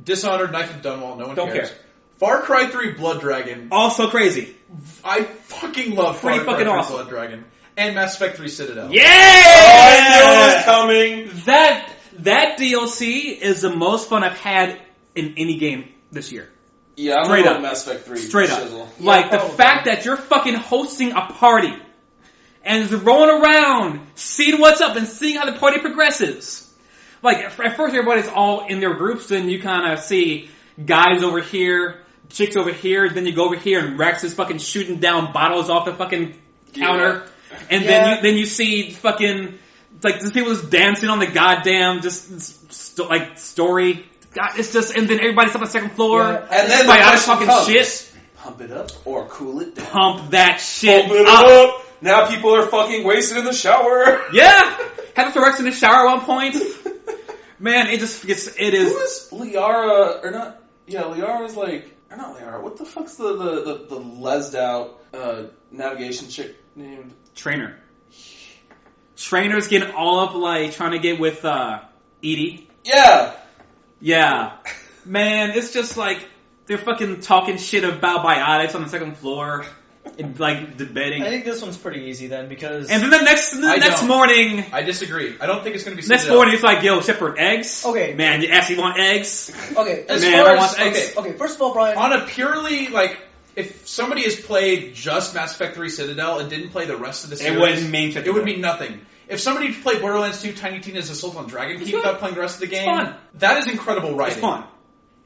Dishonored, Knife and Dunwall, no one Don't cares. care. Far Cry 3, Blood Dragon. Also crazy. I fucking love Pretty Far Cry fucking 3, awesome. Blood Dragon. And Mass Effect 3 Citadel. Yeah! I knew it was coming. That DLC is the most fun I've had in any game this year. Yeah, I'm Straight going up. Mass Effect 3. Straight up. Shizzle. Like, the probably. fact that you're fucking hosting a party and just rolling around, seeing what's up and seeing how the party progresses. Like, at first everybody's all in their groups, then you kind of see guys over here, chicks over here, then you go over here and Rex is fucking shooting down bottles off the fucking counter. And Yeah. then you see fucking, like, these people just dancing on the goddamn, story. God, it's just, and then everybody's up on the second floor. Yeah. And then the Everybody out question talking comes. shit. Pump it up or cool it down. Pump that shit Pump it up. up. Now people are fucking wasted in the shower. Yeah! Had to throw Rex in the shower at one point. Man, it just gets, it Who is. is Liara, or not, yeah, Liara's like, or not Liara, what the fuck's the lesed out, navigation chick named? Trainer. Trainer's getting all up, like, trying to get with, E-D. Yeah! Yeah. Man, it's just like, they're fucking talking shit about biotics on the second floor. And, like, debating. I think this one's pretty easy then because. And then the next don't. morning, I disagree. I don't think it's going to be next Citadel. morning it's like, yo, Shepherd, eggs? Okay. Man, you actually want eggs? Okay. As Man, far I want as, eggs. okay, Okay. First of all, Brian. on a purely, like, if somebody has played just Mass Effect 3 Citadel and didn't play the rest of the series, wouldn't mean shit to it would them. mean nothing. If somebody played Borderlands 2, Tiny Tina's Assault on Dragon Keep good. without playing the rest of the game, fun. that is incredible writing. It's fun.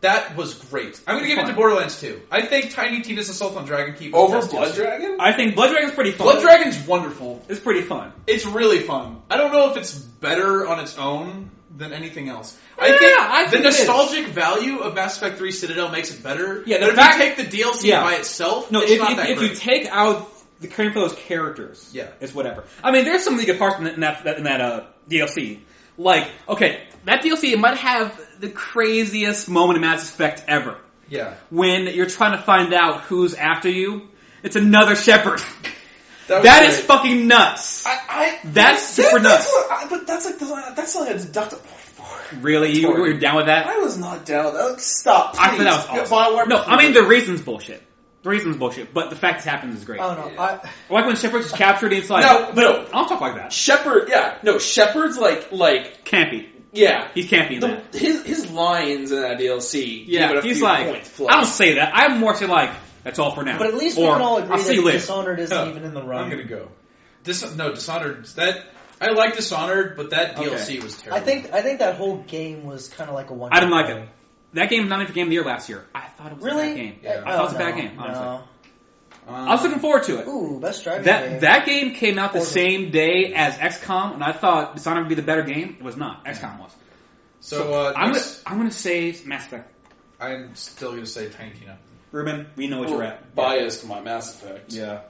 That was great. I'm going to give it to Borderlands 2. I think Tiny Tina's Assault on Dragon Keep over Blood Dragon. I think Blood Dragon's pretty fun. Blood Dragon's wonderful. It's pretty fun. It's really fun. I don't know if it's better on its own than anything else. I think think the nostalgic value of Mass Effect 3 Citadel makes it better. Yeah, but if you take the DLC by itself, no, it's not that if great. you take out the cream for those characters, yeah, it's whatever. I mean, there's some really good parts in that DLC. Like, okay, that DLC might have the craziest moment in Mass Effect ever. Yeah. When you're trying to find out who's after you, it's another Shepard. That is fucking nuts. That's super nuts. But that's like a deductible. Really? You were down with that? I was not down with that. Stop, please. I thought that was awesome. No, I mean, the reason's bullshit. The reason's bullshit, but the fact it happens is great. Oh, no. Like when Shepard's is captured and it's like... No. I don't talk like that. Shepard's like... Campy. Yeah. He's campy in that. His lines in that DLC yeah, give it a he's few like... points plus. I don't say that. I'm more say like, that's all for now. But at least we can all agree that Dishonored isn't No, even in the run. I'm going to go. Dishonored... I like Dishonored, but that DLC was terrible. I think that whole game was kind of like a one. I didn't like it. That game was not even Game of the Year last year. I thought it was a bad game. Yeah. I thought it was a bad game, honestly. No. I was looking forward to it. Ooh, best driving game. That game came out the same day as XCOM, and I thought Dishonored would be the better game. It was not. XCOM was. So I'm gonna say Mass Effect. I'm still going to say Tiny Tina. Ruben, we know what you're at. Biased to my Mass Effect. Yeah.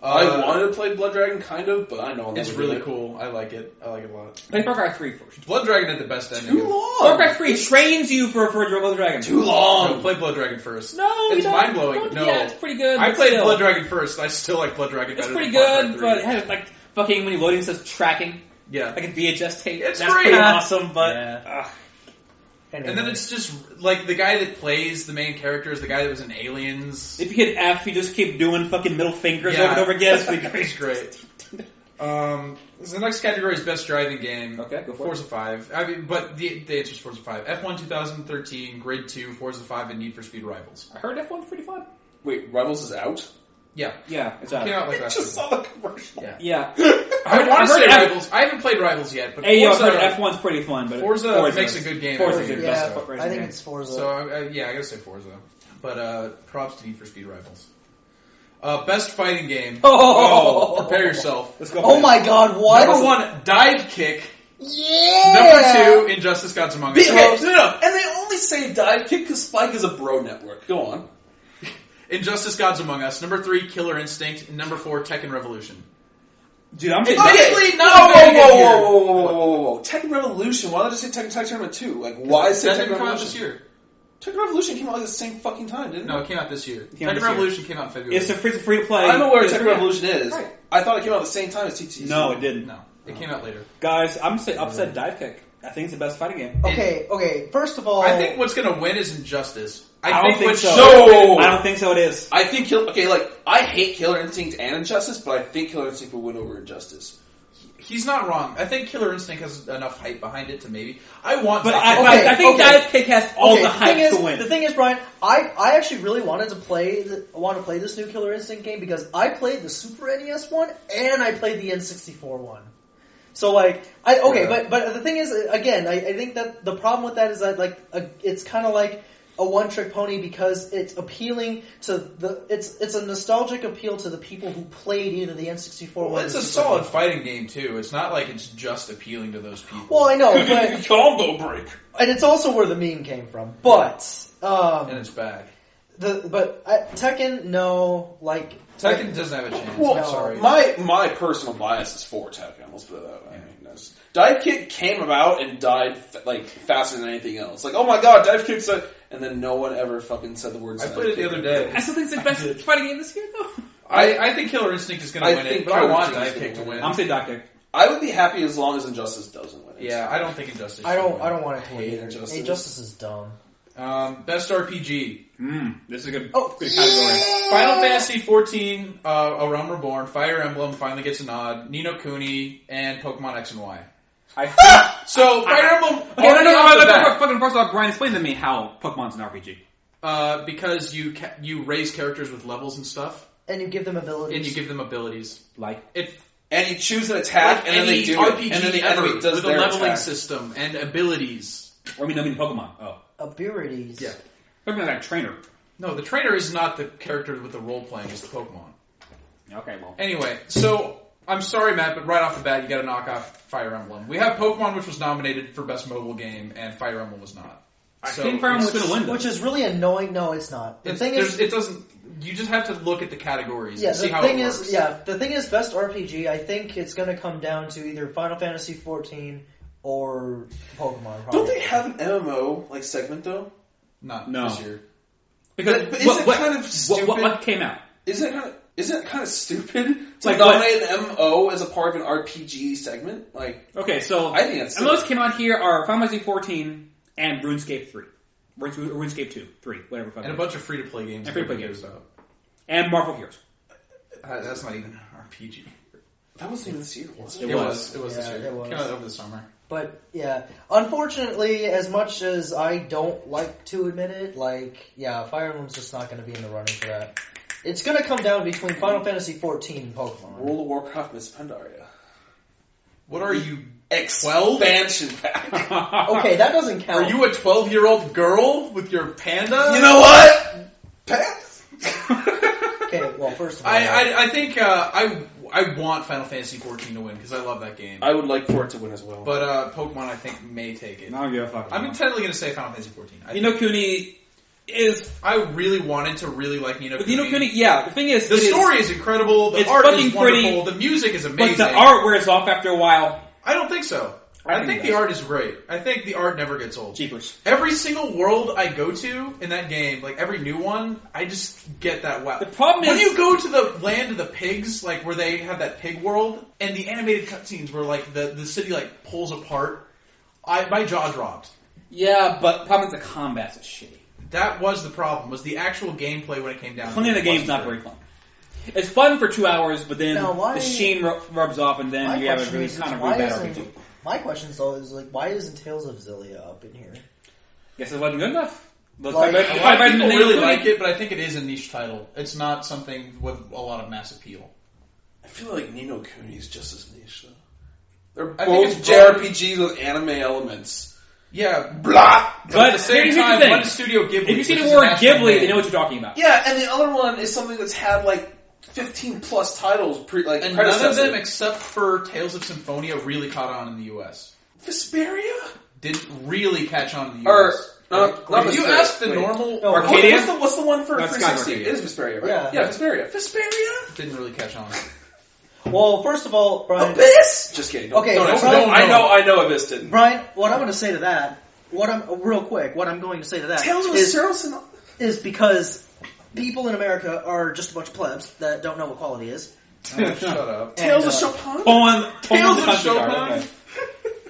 I wanted to play Blood Dragon, kind of, but I know it's really cool. I like it. I like it a lot. Play Far Cry 3 first. Blood Dragon had the best ending. Too long. Far Cry 3 trains you for Blood Dragon. Too long. No, play Blood Dragon first. No, it's mind blowing. No, yeah, it's pretty good. I played still. Blood Dragon first. I still like Blood Dragon better. It's pretty than Far Cry good, 3. but it has like fucking when you loading says tracking. Yeah, like a VHS tape. It's That's great. pretty awesome, but. Yeah. And then it's just, like, the guy that plays the main character is the guy that was in Aliens. If you hit F, you just keep doing fucking middle fingers over and over again. It's pretty great. It's great. So the next category is Best Driving Game. Okay, go for Forza 5. I mean, but the answer is Forza 5. F1 2013, Grid 2, Forza 5, and Need for Speed Rivals. I heard F1's pretty fun. Wait, Rivals is out? Yeah. Yeah, it's It came out. out like I last just year. saw the commercial. Yeah. I want to heard say F- Rivals. I haven't played Rivals yet, but Hey, yo, I Forza, heard F1's pretty fun, but Forza makes a good game. Forza's every good. year, Best Yeah, so. racing I think game. it's Forza. So, yeah, I gotta say Forza. But props to Need for Speed Rivals. Best Fighting Game. Oh. Prepare yourself. Let's go. Oh my god, what? Number 1, Dive Kick. Yeah! Number 2, Injustice Gods Among Us. No. And they only say Dive Kick because Spike is a bro network. Go on. Injustice Gods Among Us. Number 3, Killer Instinct. And number 4, Tekken Revolution. Dude, I'm Admittedly, not a very good year. Whoa. Tekken Revolution. Why not just say Tekken Tag Tournament 2? Like, why say That Tekken didn't come out Revolution? this year. Tekken Revolution came out like the same fucking time, didn't it? No, it came out this year. came out Tekken this year. Revolution came out in February. It's a free to play. I know where It's Tekken free. Revolution is. Right. I thought it came out at the same time as TTC. No, it didn't. No, it came out later. Guys, I'm gonna say upset Dive Kick. I think it's the best fighting game. Okay, first of all... I think what's going to win is Injustice. I don't think what so. should No! win- I don't think so. It is. I think I hate Killer Instinct and Injustice, but I think Killer Instinct will win over Injustice. He's not wrong. I think Killer Instinct has enough hype behind it to maybe. I want But Dive I, Kick. but I think okay. Dive Kick has all the hype to win. The thing is, Brian, I actually really wanted to play this new Killer Instinct game because I played the Super NES one and I played the N64 one. So but the thing is, again, I think that the problem with that is that it's kind of like a one-trick pony because it's appealing to it's a nostalgic appeal to the people who played either the N64 Well, one. it's or a the Super solid NES. fighting game too. It's not like it's just appealing to those people. Well, I know, but Combo break. and it's also where the meme came from. But and it's bad. Tekken, no, like Tekken doesn't have a chance. Well, I'm sorry. My personal bias is for Tekken. Let's put it that way. Dive Kick came about and died faster than anything else. Like, oh my god, Dive Kick's and then no one ever fucking said the words. I played it the other day. I still think it's the best fighting game this year, though. I think Killer Instinct is going to win it, but I Killer want Instinct Dive is Kick to gonna win. I'm saying Dive Kick. I would be happy as long as Injustice doesn't win it. Yeah, I don't think Injustice. I should don't win. want it to win hate either. Injustice. Injustice is dumb. Best RPG. This is a good Oh, category. Final Fantasy XIV, A Realm Reborn, Fire Emblem finally gets a nod, Ni no Kuni, and Pokemon X and Y. I think. So Fire Emblem. Okay, already off the bat, fucking first off, Brian, explain to me how Pokemon's an RPG. because you raise characters with levels and stuff, And you give them abilities. and you give them abilities. Like, And you choose an attack, and then they do RPG it. And then the ever enemy does with a their leveling attack. system and abilities. I mean Pokemon. Oh. abilities. Yeah. Talking about that trainer. No, the trainer is not the character with the role playing, it's the Pokemon. Okay, well. Anyway, so I'm sorry, Matt, but right off the bat, you got to knock off Fire Emblem. We have Pokemon, which was nominated for Best Mobile Game, and Fire Emblem was not. I think Fire Emblem's going to win, though. Which is really annoying. No, it's not. The thing is, it doesn't. You just have to look at the categories yeah, and see the how thing it is, works. yeah, the thing is, Best RPG. I think it's going to come down to either Final Fantasy XIV or Pokemon. Probably. Don't they have an MMO like segment though? Not No. this year. Because But isn't it kind of stupid? what came out? Isn't it kind of stupid to Like nominate an MMO as a part of an RPG segment? Like, Okay, so I think that's MMOs came out here are Final Fantasy 14 and RuneScape 3. RuneScape 2, 3, whatever. And a bunch of free-to-play games. And free-to-play nobody games. cares about. And Marvel Heroes. That's not even an RPG. that wasn't even this year, was it? It was this Yeah, year. it was. Came out over the summer. But yeah, unfortunately, as much as I don't like to admit it, Fire Emblem's just not going to be in the running for that. It's going to come down between Final Fantasy XIV and Pokemon. World of Warcraft Miss Pandaria. What are you, 12 expansion pack. Okay, that doesn't count. Are you a 12-year-old girl with your panda? You know what? Pass. Okay, well, first of all, I think I want Final Fantasy XIV to win because I love that game. I would like for it to win as well. But Pokemon, I think, may take it. I don't give a fuck. I'm intently going to say Final Fantasy XIV. Ni no Kuni is... I really wanted to really like Ni no But Kuni. Ni no Kuni, yeah, the thing is... The story is incredible. The it's art fucking is wonderful. pretty, The music is amazing. But the art wears off after a while. I don't think so. I think the art is great. I think the art never gets old. Jeepers. Every single world I go to in that game, like every new one, I just get that wow. The problem when is... you go to the land of the pigs, like where they have that pig world, and the animated cutscenes where like the city like pulls apart, my jaw dropped. Yeah, but the problem is the combat's shitty. That was the problem, was the actual gameplay when it came down to it. Playing the game's not very fun. It's fun for 2 hours, but then Now, why- the sheen rubs off, and then my you have a question really is, kind of why really bad isn't- RPG. my question though is why isn't Tales of Xillia up in here? Guess it wasn't good enough. Looks Like, like, A lot of people really like it, but I think it is a niche title. It's not something with a lot of mass appeal. I feel like Ni no Kuni is just as niche, though. They're I think both it's JRPGs with anime elements. Yeah, Blah! but at the same here's the time, thing. one is Studio Ghibli. If you see which the is a word national Ghibli, name. they know what you're talking about. Yeah, and the other one is something that's had like 15 plus titles, And none of predecessor. them, except for Tales of Symphonia, really caught on in the U.S. Vesperia? Didn't really catch on in the Or, U.S. not if you Vesperia. ask the Wait. normal... No, Arcadia? What's the one for That's 360? Arcadia. It is Vesperia, right? Yeah. Vesperia. Vesperia? Didn't really catch on. Well, first of all, Brian. Abyss? Just kidding. Okay, don't no, answer. Brian- I know Abyss didn't. Brian, what I'm going to say to that, what I'm going to say to that Tales of is, Ceros and... is because people in America are just a bunch of plebs that don't know what quality is. Oh, shut up. Tales And, of Chopin? Tales of Country Chopin? Guard, okay.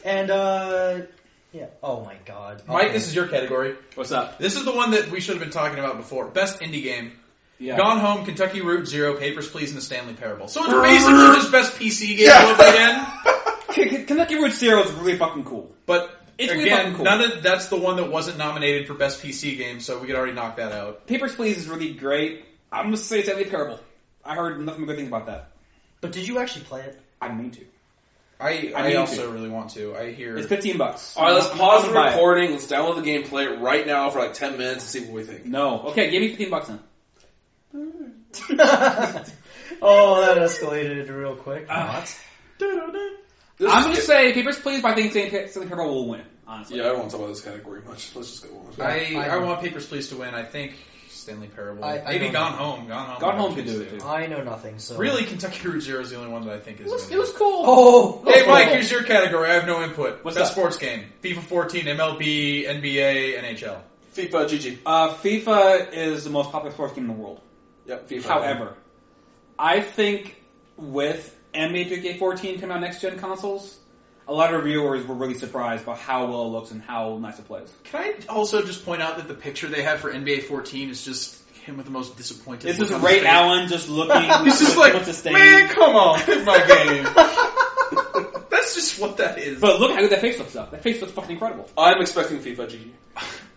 And, yeah. Oh my god. Mike, Okay. this is your category. What's up? This is the one that we should have been talking about before. Best indie game. Yeah. Gone Home, Kentucky Route Zero, Papers, Please, and the Stanley Parable. So it's basically just best PC game all again. Kentucky Route Zero is really fucking cool. But It's really again, fucking cool. that's the one that wasn't nominated for best PC game, so we could already knock that out. Papers, Please is really great. I'm going to say Stanley Parable. I heard nothing but good things about that. But did you actually play it? I mean to. I need also to. really want to. I hear It's $15. Alright, let's pause the I'm gonna buy it. recording. Let's download the game, play it right now for like 10 minutes and see what we think. No. Okay, give me $15 then. Oh, that escalated real quick. Ah. Not. I'm going to say Papers, Please, but I think Stanley Parable will win, honestly. Yeah, I don't want to talk about this category much. Let's just go on. I want Papers, Please to win. I think Stanley Parable. I Maybe don't Gone know. Home. Gone Home could do it, too. I know nothing, so... Really, Kentucky Route Zero is the only one that I think is It was cool. Oh! Hey, Mike, here's your category. I have no input. What's Best up? sports game. FIFA 14, MLB, NBA, NHL. FIFA GG. FIFA is the most popular sports game in the world. Yep, FIFA. However, I think with NBA 2K14 coming out next-gen consoles, a lot of reviewers were really surprised by how well it looks and how nice it plays. Can I also just point out that the picture they have for NBA 14 is just him with the most disappointed It's look just on his Ray face. Allen just looking. He's just like, what's his thing. man, come on, hit my game. That's just what that is. But look how good that face looks up. That face looks fucking incredible. I'm expecting FIFA GG.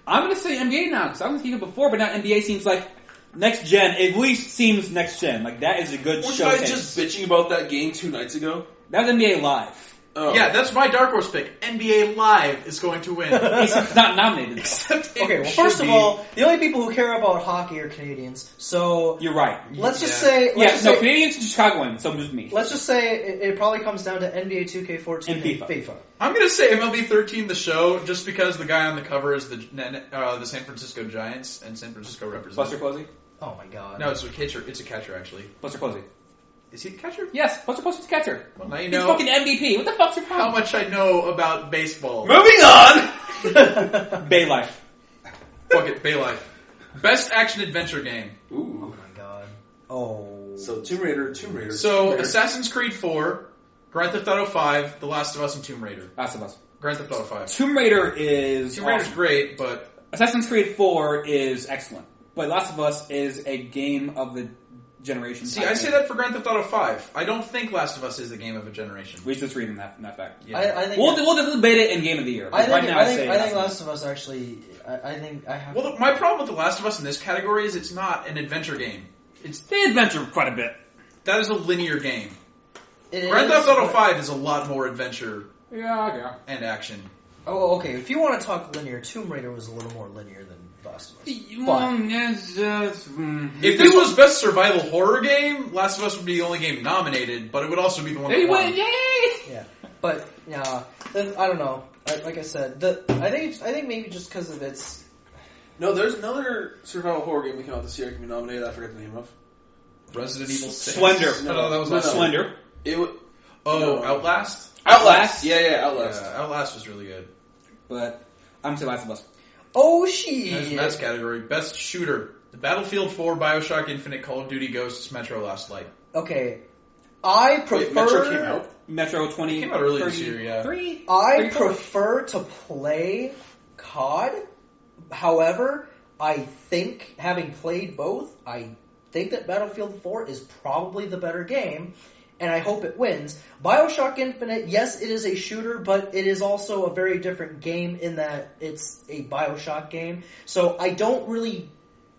I'm going to say NBA now, because I was thinking before, but now NBA seems like next gen. At least seems next gen. Like, that is a good Wasn't showcase. I just bitching about that game 2 nights ago? That was NBA Live. Oh. Yeah, that's my dark horse pick. NBA Live is going to win. It's not nominated. Except it Okay, well, should first of be. all, the only people who care about hockey are Canadians. So You're right. let's just Yeah. say, Canadians and Chicagoans, so just me. let's just say it probably comes down to NBA 2K14 And FIFA. FIFA. I'm gonna say MLB 13 the show just because the guy on the cover is the San Francisco Giants and San Francisco represents. Buster Posey? Oh my god. No, it's a catcher. It's a catcher actually. Buster Posey. Is he the catcher? Yes, Buster Posey's catcher. Well, now you He's know fucking MVP. What the fuck's your how problem? much I know about baseball. Moving on! Bay Life. Fuck it, Bay Life. Best action adventure game. Oh Ooh. my god. Oh. So Tomb Raider. So Assassin's Creed 4, Grand Theft Auto 5, The Last of Us, and Tomb Raider. Last of Us. Grand Theft Auto 5. Tomb Raider is Tomb Raider's awesome. great, but Assassin's Creed 4 is excellent. But Last of Us is a game of the generation. see, I say that for Grand Theft Auto 5. I don't think Last of Us is the game of a generation. We just read in that fact. Yeah. I think We'll debate it in Game of the Year. I think, right now, I think, say I think Last Last of Us actually. I think I have. Well, my problem with The Last of Us in this category is it's not an adventure game. They adventure quite a bit. That is a linear game. It Grand is, Theft Auto but- 5 is a lot more adventure Yeah. and action. Oh, okay. If you want to talk linear, Tomb Raider was a little more linear than Last of Us. If this was best survival horror game, Last of Us would be the only game nominated, but it would also be the one that won. Yeah, but I don't know. Like I said, I think maybe just because of its. No, there's another survival horror game that came out this year that can be nominated. I forget the name of. Resident Evil 6. Slender. No, that was No, last no. year. Slender. It was Oh, No. Outlast? Outlast. Yeah, Outlast. Yeah, Outlast was really good. But I'm going to say Last of Us. Oh That's shit! Matt's category. Best shooter. The Battlefield 4, Bioshock Infinite, Call of Duty Ghosts, Metro Last Light. Okay, I prefer. Wait, Metro came out. Metro 20. It came out early this year, yeah. 33? I 34? prefer to play COD. However, I think, having played both, I think that Battlefield 4 is probably the better game, and I hope it wins. Bioshock Infinite, yes, it is a shooter, but it is also a very different game in that it's a Bioshock game. So I don't really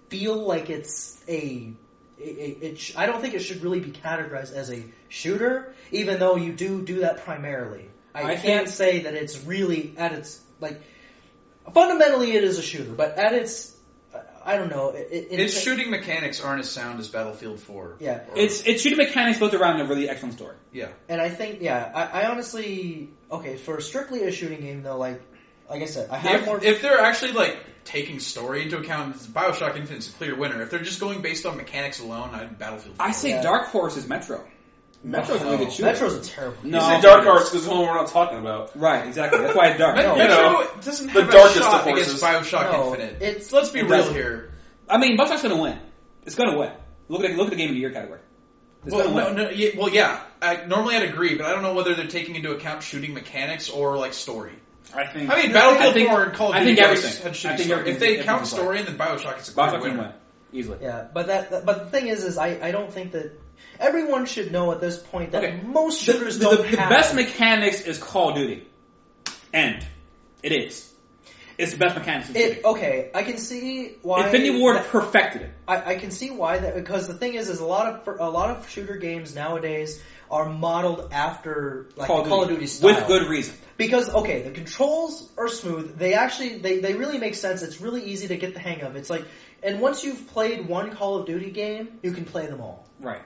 feel like it's I don't think it should really be categorized as a shooter, even though you do that primarily. I can't say that it's really at its, like, fundamentally it is a shooter, but at its, I don't know. Its shooting mechanics aren't as sound as Battlefield 4. Yeah. It's shooting mechanics built around a really excellent story. Yeah. And I think, I honestly, okay, for strictly a shooting game though, like I said, I have more. If they're actually, like, taking story into account, Bioshock Infinite's a clear winner. If they're just going based on mechanics alone, Battlefield 4. I say Yeah. Dark Horse is Metro. Metro's a really good shooter. Metro's a terrible. No, You say Dark Horse because it's the one we're not talking about. Right, exactly. That's why it's dark. Metro you know, doesn't the have darkest a shot of against horses. Bioshock No, Infinite. it's- Let's be it real doesn't. here. I mean, Bioshock's going to win. It's going to win. Look at the Game of the Year category. It's Well, going to win. yeah. Normally I'd agree, but I don't know whether they're taking into account shooting mechanics or, like, story. I think. I mean, Battlefield 4 and Call of I Duty think Ghosts everything. had I shooting think story. everything- If they count everything's story, then Bioshock is a clear Bioshock can winner. win easily. Yeah, but the thing is I don't think that everyone should know at this point that Okay. most The, shooters the don't have. best mechanics is Call of Duty. And it is. It's the best mechanics. Okay, I can see why. Infinity Ward that- perfected it. I can see why that, because the thing is a lot of shooter games nowadays are modeled after like Call of Duty style. With good reason. Because okay, the controls are smooth. They actually they really make sense. It's really easy to get the hang of. It's like, and once you've played one Call of Duty game, you can play them all. Right.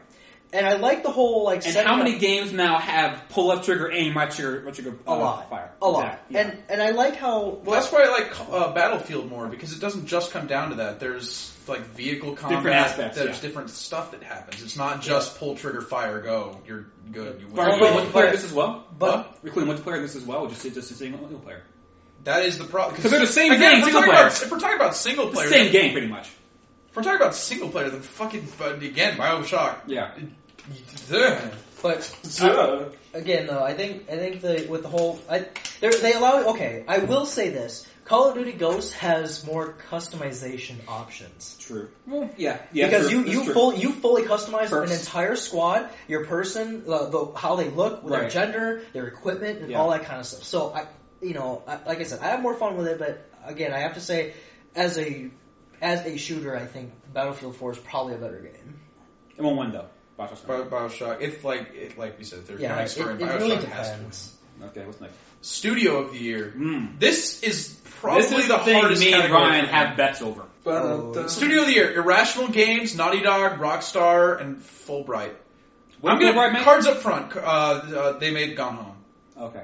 And I like the whole like. And setting how many up- games now have pull left trigger, aim, right trigger, A lot. fire? A lot. Exactly. Yeah. And I like how. Well, that's why I like Battlefield more, because it doesn't just come down to that. There's, like, vehicle combat. Different aspects, There's yeah. different stuff that happens. It's not just pull, trigger, fire, go. You're good. You Are win. we including multiplayer this as well? But We're including multiplayer this as well, or just a single player? That is the problem. Because they're the same Again, game, if we're single talking player. about- If we're talking about single player, Same game, pretty much. If we're talking about single player, then fucking, again, Bioshock. Yeah. Ugh. but Yeah. again though, I think with the whole they allow. Okay, I will say this: Call of Duty Ghosts has more customization options. True. Well, yeah. Yeah. Because true. you That's fully customize Perks. an entire squad, your person, how they look, their Right. gender, their equipment, and Yeah. all that kind of stuff. So like I said, I have more fun with it. But again, I have to say, as a shooter, I think Battlefield 4 is probably a better game. It won't win though. Bioshock's gonna win. Bioshock. If like we said, if they're Yeah, counting story, it Bioshock really has to win. depends. Okay, what's next? Studio of the Year. Mm. This is probably This is the thing hardest me and category Ryan for me. have bets over. Studio of the Year: Irrational Games, Naughty Dog, Rockstar, and Fulbright. What I'm did gonna Fulbright make? cards up front. They made Gone Home. Okay.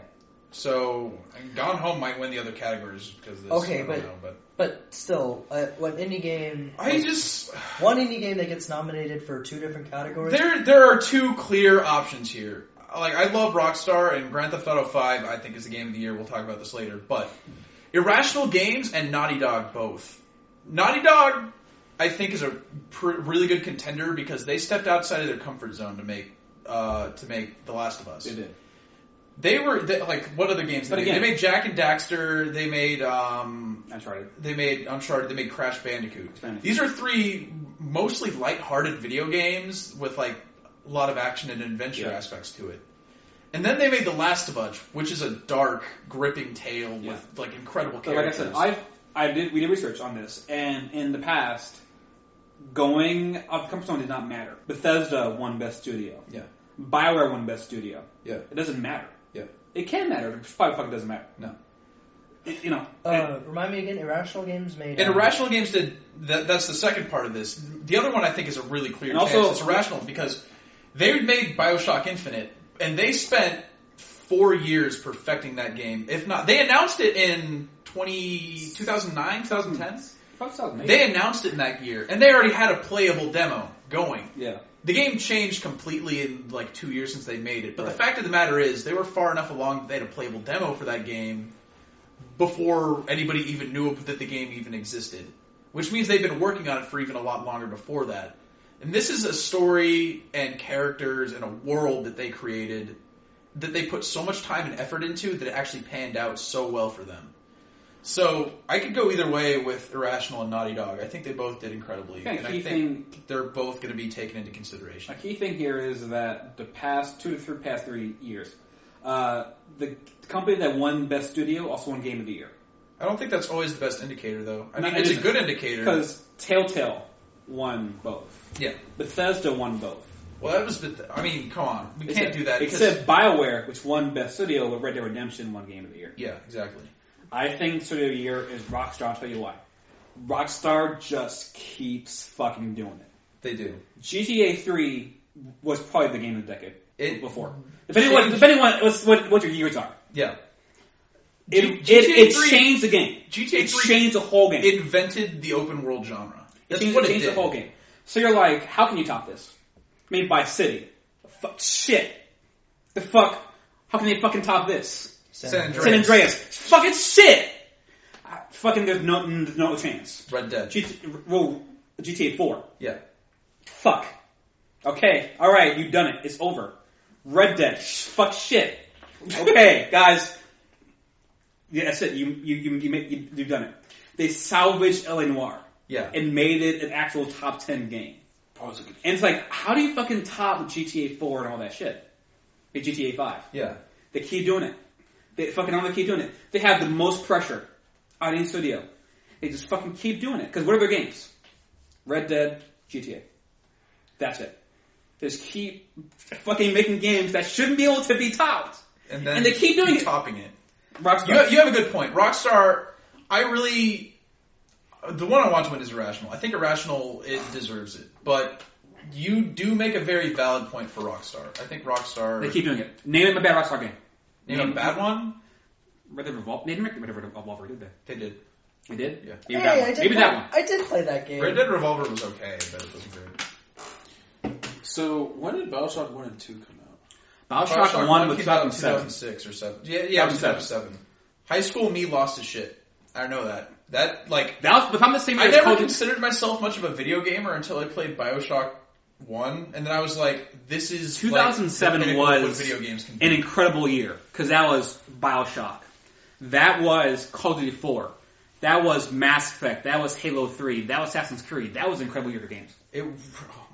So Gone Home might win the other categories because of this. Okay, I don't know, but still, one indie game. One indie game that gets nominated for 2 different categories. There are 2 clear options here. Like, I love Rockstar, and Grand Theft Auto 5 I think is the game of the year. We'll talk about this later. But Irrational Games and Naughty Dog both. Naughty Dog, I think, is a really good contender because they stepped outside of their comfort zone to make The Last of Us. They did. What other games? But They again- made Jak and Daxter. They made Uncharted. They made Uncharted. They made Crash Bandicoot. Bandicoot. These are 3 mostly lighthearted video games with like a lot of action and adventure aspects to it. And then they made The Last of Us, which is a dark, gripping tale with like incredible So like I characters. said, we did research on this, and in the past, going off the comfort zone did not matter. Bethesda won Best Studio. Yeah. BioWare won Best Studio. Yeah. It doesn't matter. Yeah. It can matter. It probably fucking doesn't matter. No. Remind me again. Irrational Games made. And Irrational Games did that's the second part of this. The other one I think is a really clear And chance. also- It's Irrational because they made Bioshock Infinite and they spent 4 years perfecting that game. If not, they announced it in 2009, 2010. Fuck stuff, mate. They announced it in that year, and they already had a playable demo going. Yeah. The game changed completely in like 2 years since they made it, but Right. the fact of the matter is they were far enough along that they had a playable demo for that game before anybody even knew that the game even existed. Which means they've been working on it for even a lot longer before that. And this is a story and characters and a world that they created that they put so much time and effort into that it actually panned out so well for them. So I could go either way with Irrational and Naughty Dog. I think they both did incredibly, Okay, and I key think they're both going to be taken into consideration. A key thing here is that the past 3 years, the company that won Best Studio also won Game of the Year. I don't think that's always the best indicator, though. I mean, No, it it's a isn't. good indicator. Because Telltale won both. Yeah. Bethesda won both. Well, that was. I mean, come on, we can't do that. Except BioWare, which won Best Studio, but Red Dead Redemption won Game of the Year. Yeah, exactly. I think Studio of the Year is Rockstar. I'll tell you why. Rockstar just keeps fucking doing it. They do. GTA 3 was probably the game of the decade. It before. Depending on what your years are. Yeah. It GTA 3 changed the game. GTA It 3 changed the whole game. It invented the open world genre. That's It what it changed did. the whole game. So you're like, how can you top this? Made by City. Shit. The fuck? How can they fucking top this? San Andreas. San Andreas. Fucking shit! Fucking there's no chance. Red Dead. GTA 4. Yeah. Fuck. Okay, alright, you've done it. It's over. Red Dead. Fuck shit. Okay, guys. Yeah, that's it. You've done it. They salvaged L.A. Noire. Yeah. And made it an actual top 10 game. And it's like, how do you fucking top GTA 4 and all that shit? Like GTA 5. Yeah. They keep doing it. They fucking keep doing it. They have the most pressure on any studio. They just fucking keep doing it. Because what are their games? Red Dead, GTA. That's it. They just keep fucking making games that shouldn't be able to be topped. And then And they keep doing it. topping it. Rockstar. You have a good point. Rockstar, the one I want to win is Irrational. I think Irrational, it deserves it. But you do make a very valid point for Rockstar. I think Rockstar... They keep doing it. Name a bad Rockstar game. Name a bad one? Red Dead Revolver. Name Red Dead Revolver, did they? They did. They did? Yeah. Maybe Hey, that one. Maybe that one. I did play that game. Red Dead Revolver was okay, but it wasn't great. So when did Bioshock 1 and 2 come out? Bioshock 1 was came out in 2007. 2006 or 7. Yeah, it was 2007. High school me lost his shit. I know that. That, like... That was the same I year as never Call of Duty. considered myself much of a video gamer until I played Bioshock 1, and then I was like, this is 2007 like, the pinnacle of was what video games can an do. incredible year because that was Bioshock. That was Call of Duty 4. That was Mass Effect. That was Halo 3. That was Assassin's Creed. That was an incredible year for games. And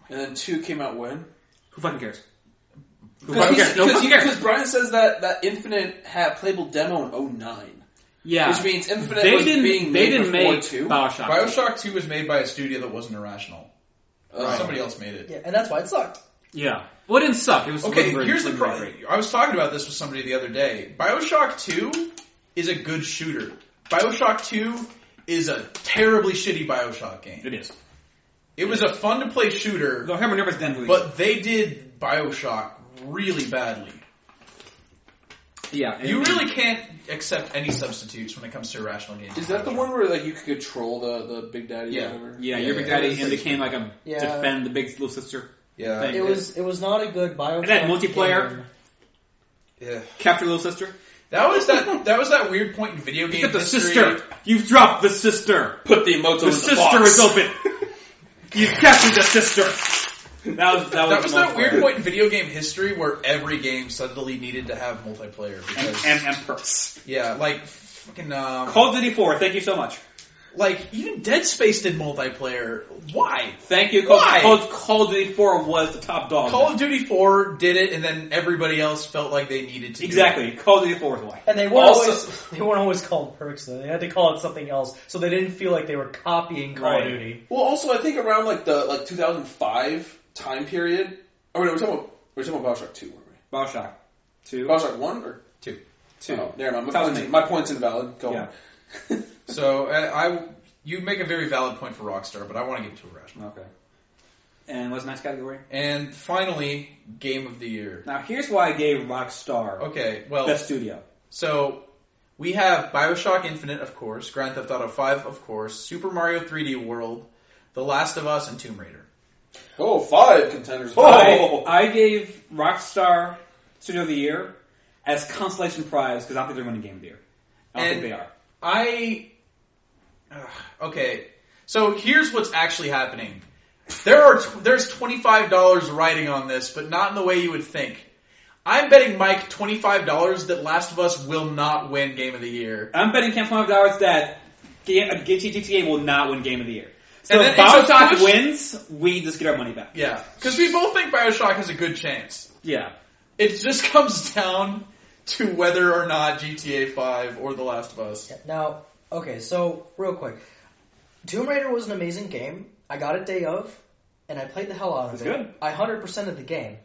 then 2 came out when? Who fucking cares? Who fucking cares? No fucking cares. Because Brian says that Infinite had playable demo in 2009. Yeah. Which means Infinite They was didn't, being they made didn't before make 2. Bioshock. Bioshock 2 was made by a studio that wasn't Irrational. Oh. Somebody else made it. Yeah, and that's why it sucked. Yeah. Well, it didn't suck. It was Okay, wasn't here's the wasn't problem. great. I was talking about this with somebody the other day. Bioshock 2 is a good shooter. Bioshock 2 is a terribly shitty Bioshock game. It is. It was a fun to play shooter, The Herman Rivers didn't really. but they did Bioshock really badly. Yeah. You really can't accept any substitutes when it comes to irrational games. Is that the one where like you could control the Big Daddy? Yeah. Or whatever? Yeah, your Big Daddy and Yeah. became like a defend the big little sister Yeah. thing. It was not a good Bioshock. And that multiplayer. game. Yeah. Capture little sister. That was that weird point in video game Except the history. sister. You've dropped the sister. Put the emotes The in the sister box. is open. You've captured the sister. That was That weird point in video game history where every game suddenly needed to have multiplayer because and perks. yeah, like fucking Call of Duty 4. Thank you so much. like even Dead Space did multiplayer. Why? Thank you. Why? Call of Duty 4 was the top dog. Call of Duty 4 did it, and then everybody else felt like they needed to. Exactly. Call of Duty 4 is why. And they weren't Also- always called perks though. They had to call it something else, so they didn't feel like they were copying Call Right. of Duty. Well, also I think around like the 2005 time period. Oh, wait, we're talking about Bioshock 2, weren't we? Bioshock 2. Bioshock 1 or 2. 2. Oh, never mind. 2008. My point's invalid. Go Yeah. on. So you make a very valid point for Rockstar, but I want to give it to Irrational. Okay. And what's the next category? And finally, Game of the Year. Now, here's why I gave Rockstar Okay, well, Best Studio. so we have Bioshock Infinite, of course, Grand Theft Auto 5, of course, Super Mario 3D World, The Last of Us, and Tomb Raider. Oh, 5 contenders. I gave Rockstar Studio of the Year as consolation prize because I don't think they're winning Game of the Year. I don't And- think they are. Okay, so here's what's actually happening. There's $25 riding on this, but not in the way you would think. I'm betting Mike $25 that Last of Us will not win Game of the Year. I'm betting Camp $5 that GTA will not win Game of the Year. So And if then it's a Bioshock push- wins, we just get our money back. Yeah, because we both think Bioshock has a good chance. Yeah. It just comes down to whether or not GTA 5 or The Last of Us. Now, okay, so real quick, Tomb Raider was an amazing game. I got it day of, and I played the hell out of It's it. good. I 100%ed the game,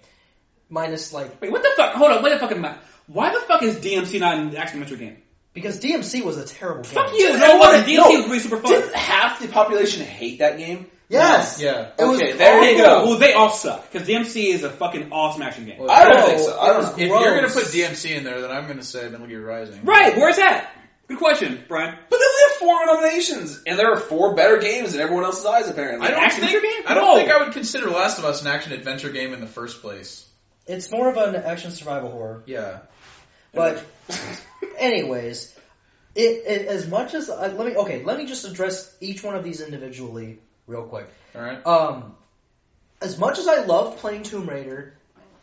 minus like Wait, what the fuck? Hold on, wait a fucking minute. Why the fuck is DMC not an action adventure game? because DMC was a terrible game. Fuck you! Dude, No, what? DMC No. was really super fun. Didn't half the population hate that game? Yes. Yeah. It was Okay, there you awful. go. Well, they all suck because DMC is a fucking awesome action game. Well, I don't No, think so. I it don't was know. If you're gross. gonna put DMC in there, then I'm gonna say Metal Gear Rising. Right? Where's that? Good question, Brian. But they only have 4 nominations, and there are 4 better games in everyone else's eyes, apparently. I don't Action think adventure game? I don't No. think I would consider Last of Us an action adventure game in the first place. It's more of an action survival horror. Yeah. But, anyways, it as much as let me just address each one of these individually real quick. All right. As much as I loved playing Tomb Raider,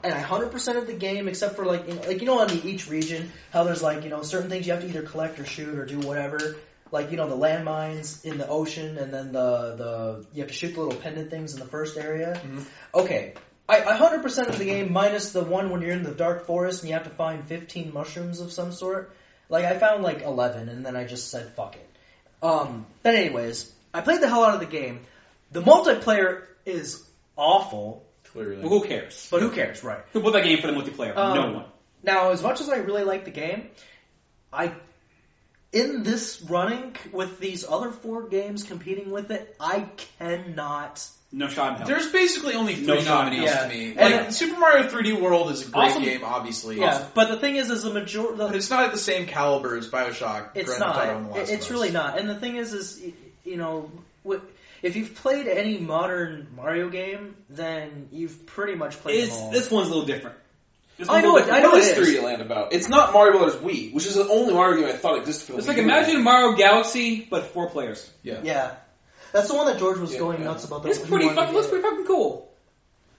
and I 100% of the game except for on each region how there's certain things you have to either collect or shoot or do whatever. The landmines in the ocean, and then the you have to shoot the little pendant things in the first area. Mm-hmm. Okay, I 100% of the game minus the one when you're in the dark forest and you have to find 15 mushrooms of some sort. I found 11, and then I just said fuck it. But anyways, I played the hell out of the game. The multiplayer is awful, Clearly. Well, who cares? but who cares, right? Who bought that game for the multiplayer? No one. Now, as much as I really like the game, in this running with these other 4 games competing with it, I cannot. No shot in hell. There's basically only 3 No shot. nominees Yeah. to me. And Super Mario 3D World is a great Awesome. game, obviously. Yeah, but the thing is a majority. But it's not at the same caliber as Bioshock. It's Grand Theft Auto, and The not. Last of It's Us. really not. And the thing is if you've played any modern Mario game, then you've pretty much played them all. This one's a little different. This I one's a know little it. I different. know What it is is. 3D Land about? It's not Mario Brothers Wii, which is the only Mario game I thought existed for the It's Wii like U. imagine Mario Galaxy, but 4 players. Yeah. Yeah, that's the one that George was Yeah, going yeah. nuts about. It's pretty fucking. Looks pretty fucking cool.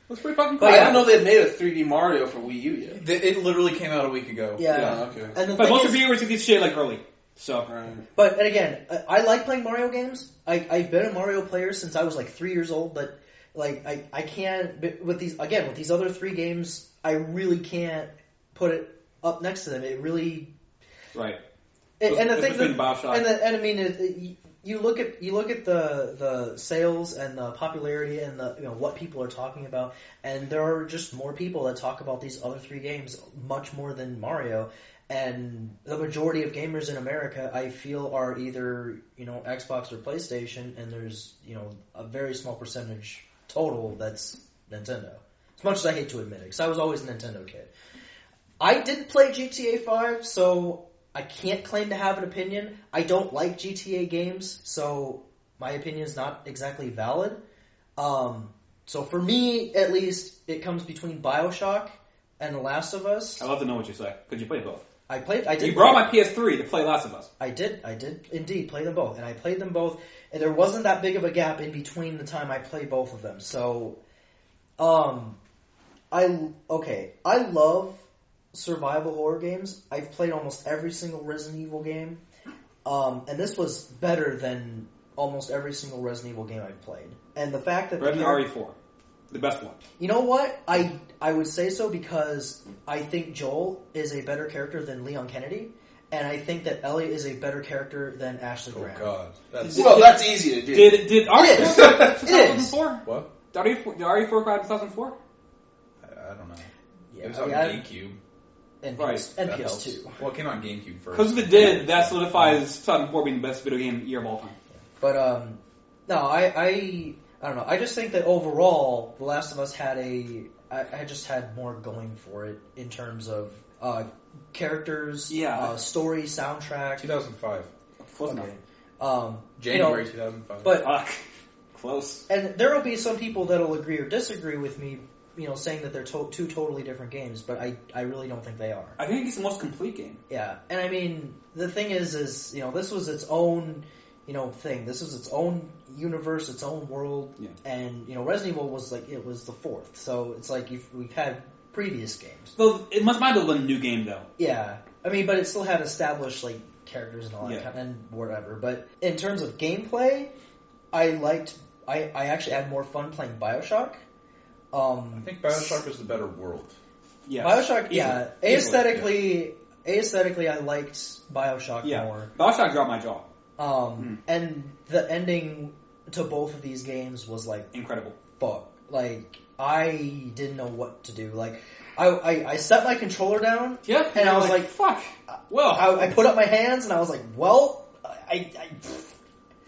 Looks pretty fucking cool. I didn't know they had made a 3D Mario for Wii U yet. It literally came out a week ago. Yeah. Okay. And the But thing most is, reviewers took this shit early. So Right. but and again, I like playing Mario games. I've been a Mario player since I was 3 years old, but I can't but with these other 3 games, I really can't put it up next to them. It really right. and the It's thing between Bioshock. and I mean you look at the sales and the popularity and the what people are talking about, and there are just more people that talk about these other 3 games much more than Mario. And the majority of gamers in America, I feel, are either Xbox or PlayStation, and there's a very small percentage total that's Nintendo. As much as I hate to admit it, because I was always a Nintendo kid. I did play GTA 5, so I can't claim to have an opinion. I don't like GTA games, so my opinion is not exactly valid. So for me, at least, it comes between Bioshock and The Last of Us. I'd love to know what you say, because you played both. I did. You brought my PS3 to play Last of Us. I did indeed play them both, and I played them both, and there wasn't that big of a gap in between the time I played both of them. So, I love survival horror games. I've played almost every single Resident Evil game, and this was better than almost every single Resident Evil game I've played. And the fact that Resident RE4, the best one. You know what? I would say so because I think Joel is a better character than Leon Kennedy, and I think that Ellie is a better character than Ashley Graham. Oh God, that's easy to do. Did RE4 come out in 2004? What? Did RE4 come out in 2004? I don't know. Yeah, It was on GameCube. And, Right. and That PS2. helps. Well, it came on GameCube first. Because if it did, that solidifies 2004 being the best video game year of all time. But no, I don't know. I just think that overall, The Last of Us had I just had more going for it in terms of characters, story, soundtrack. 2005. Close enough. January 2005. But Fuck. Close. And there will be some people that'll agree or disagree with me, saying that they're two totally different games, but I really don't think they are. I think it's the most complete game. Yeah, and I mean, the thing is this was its own, thing. This was its own universe, its own world, and, Resident Evil was it was the 4th, so it's like we've had previous games. Well, it might have been a new game, though. Yeah, I mean, but it still had established, characters and all that kind and whatever, but in terms of gameplay, I actually had more fun playing Bioshock. I think Bioshock was the better world. Yeah. Bioshock, aesthetically, I liked Bioshock more. Bioshock dropped my jaw. And the ending to both of these games was incredible. Fuck. I didn't know what to do. I set my controller down. Yeah. And I was like, fuck. Well. I put up my hands and I was like, well,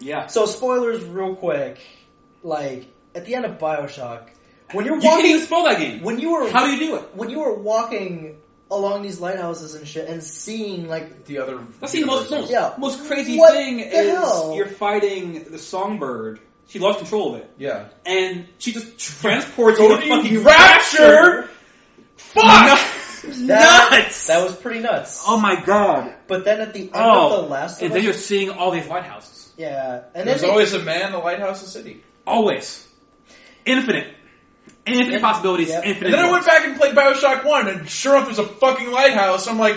Yeah. So spoilers real quick. At the end of Bioshock, when you're You walking, can't even spoil that game. How do you do it? When you were walking along these lighthouses and shit and seeing the other. That's the most crazy What thing the is hell? you're fighting the songbird. She lost control of it. Yeah. And she just transports you to fucking rapture. Fuck! nuts! That was pretty nuts. Oh my god. But then at the end of The Last of And then Us, you're seeing all these lighthouses. yeah, and There's then always a man in the lighthouse of city. Always. Infinite possibilities, Yep. infinite. And then I went back and played Bioshock 1, and sure enough, there's a fucking lighthouse. I'm like,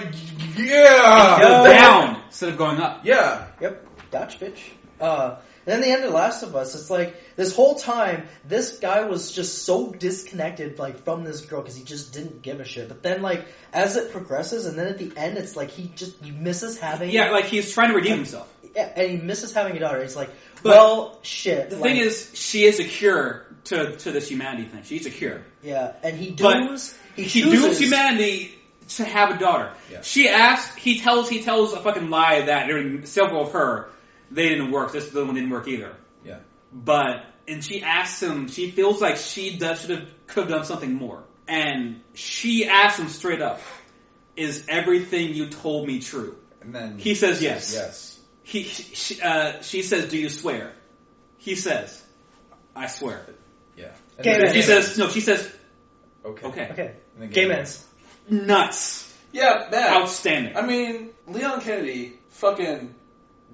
yeah! Go down instead of going up. Yeah. Yep, gotcha, bitch. And then the end of The Last of Us, it's this whole time, this guy was just so disconnected, from this girl, because he just didn't give a shit. But then, as it progresses, and then at the end, it's he misses having... Yeah, he's trying to redeem himself. Yeah, and he misses having a daughter. He's But shit. The thing is, she is a cure to this humanity thing. She's a cure. Yeah, and he dooms humanity to have a daughter. Yeah. He tells a fucking lie that during several of her, they didn't work. This one didn't work either. Yeah. And she asks him, she feels like she could have done something more. And she asks him straight up, is everything you told me true? And then he says yes. Yes. She says, do you swear? He says, I swear. Yeah. She says, okay. Okay. And then Game ends. Nuts. Yeah, bad. Outstanding. I mean, Leon Kennedy, fucking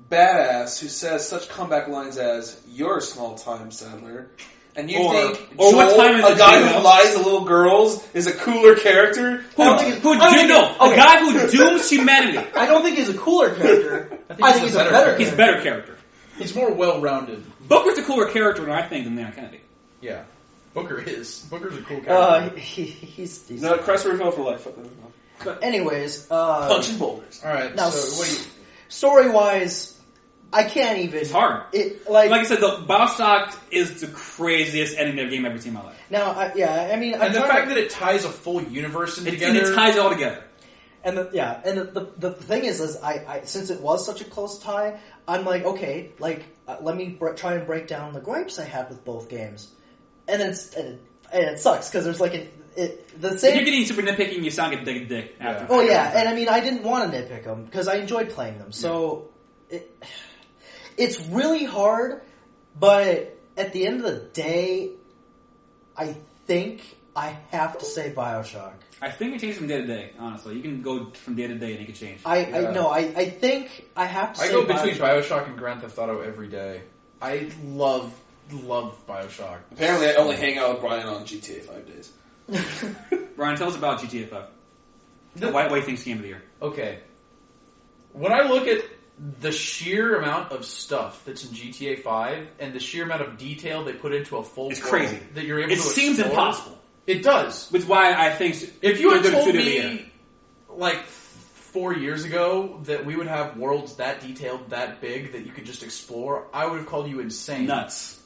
badass, who says such comeback lines as, you're a small-time Sadler. And you think or Joel, what time is a guy who lies to little girls, is a cooler character? A guy who dooms humanity. I don't think he's a cooler character. I think he's a better character. He's a better character. He's more well-rounded. Booker's a cooler character, I think, than Leon Kennedy. Yeah. Booker's a cool character. He's No, Crestford Hill for life. But anyways, punching boulders. All right. Now, so what do you? story-wise, I can't even. It's hard. Like I said, the Bioshock is the craziest ending of a game I've ever seen in my life. Now, and the fact that it ties a full universe together, and it ties it all together. And the thing is I since it was such a close tie, I'm like, okay, like let me try and break down the gripes I had with both games, and it sucks because there's like the same. If you're getting super nitpicky and you sound like a dick after. Oh yeah, and I mean I didn't want to nitpick them because I enjoyed playing them, so it's really hard. But at the end of the day, I think I have to say Bioshock. I think it changes from day to day, honestly. You can go from day to day and it can change. I think I have to say I go between Bioshock and Grand Theft Auto every day. I love Bioshock. Apparently I only hang out with Brian on GTA 5 days. Brian, tell us about GTA 5. Why do you think it's Game of the Year? Okay. When I look at the sheer amount of stuff that's in GTA 5 and the sheer amount of detail they put into a full it's world crazy. That you're able to explore. It seems impossible. It does. Which is why I think if you had told me like 4 years ago that we would have worlds that detailed, that big, that you could just explore, I would have called you insane. Nuts.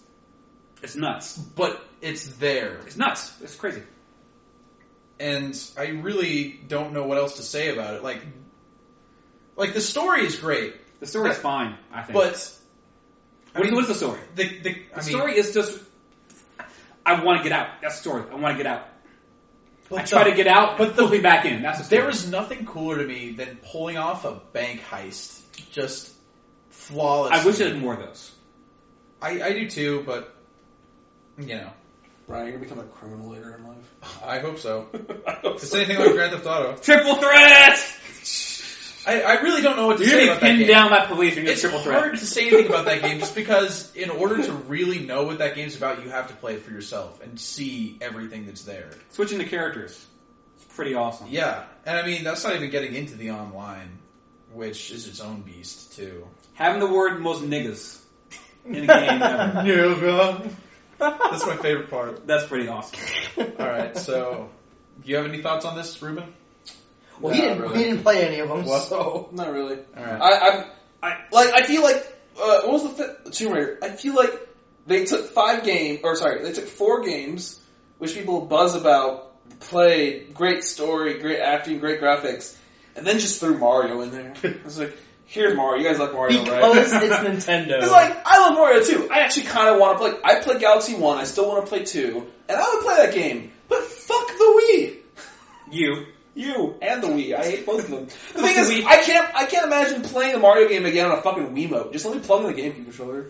It's nuts. But it's there. It's nuts. It's crazy. And I really don't know what else to say about it. Like the story is great. The story is fine, I think. But what is the story? The story is just I want to get out. That's the story. I want to get out. I try to get out, but pull me back in. That's the story. There is nothing cooler to me than pulling off a bank heist just flawlessly. I wish I had more of those. I do too, but you know. Brian, you're going to become a criminal later in life? I hope so. If it's anything like Grand Theft Auto. Triple threat! I really don't know what to say about that game. You're pinned down by police and you're It's triple threat. hard to say anything about that game just because in order to really know what that game's about, you have to play it for yourself and see everything that's there. Switching the characters. It's pretty awesome. Yeah. And I mean, that's not even getting into the online, which is its own beast, too. Having the word most niggas in a game ever. Nigga. That's my favorite part. That's pretty awesome. Alright, so, do you have any thoughts on this, Ruben? Well, he didn't play any of them, What? so... Not really. Alright. I feel like, what was the fifth? Tomb Raider. I feel like they took 4 games, which people buzz about, played, great story, great acting, great graphics, and then just threw Mario in there. It's like, here's Mario. You guys like Mario, right? Because it's Nintendo. It's like, I love Mario too. I actually kind of want to play. I played Galaxy 1. I still want to play 2. And I would play that game. But fuck the Wii. You and the Wii. I hate both of them. The thing is, I can't imagine playing a Mario game again on a fucking Wiimote. Just let me plug in the GameCube controller.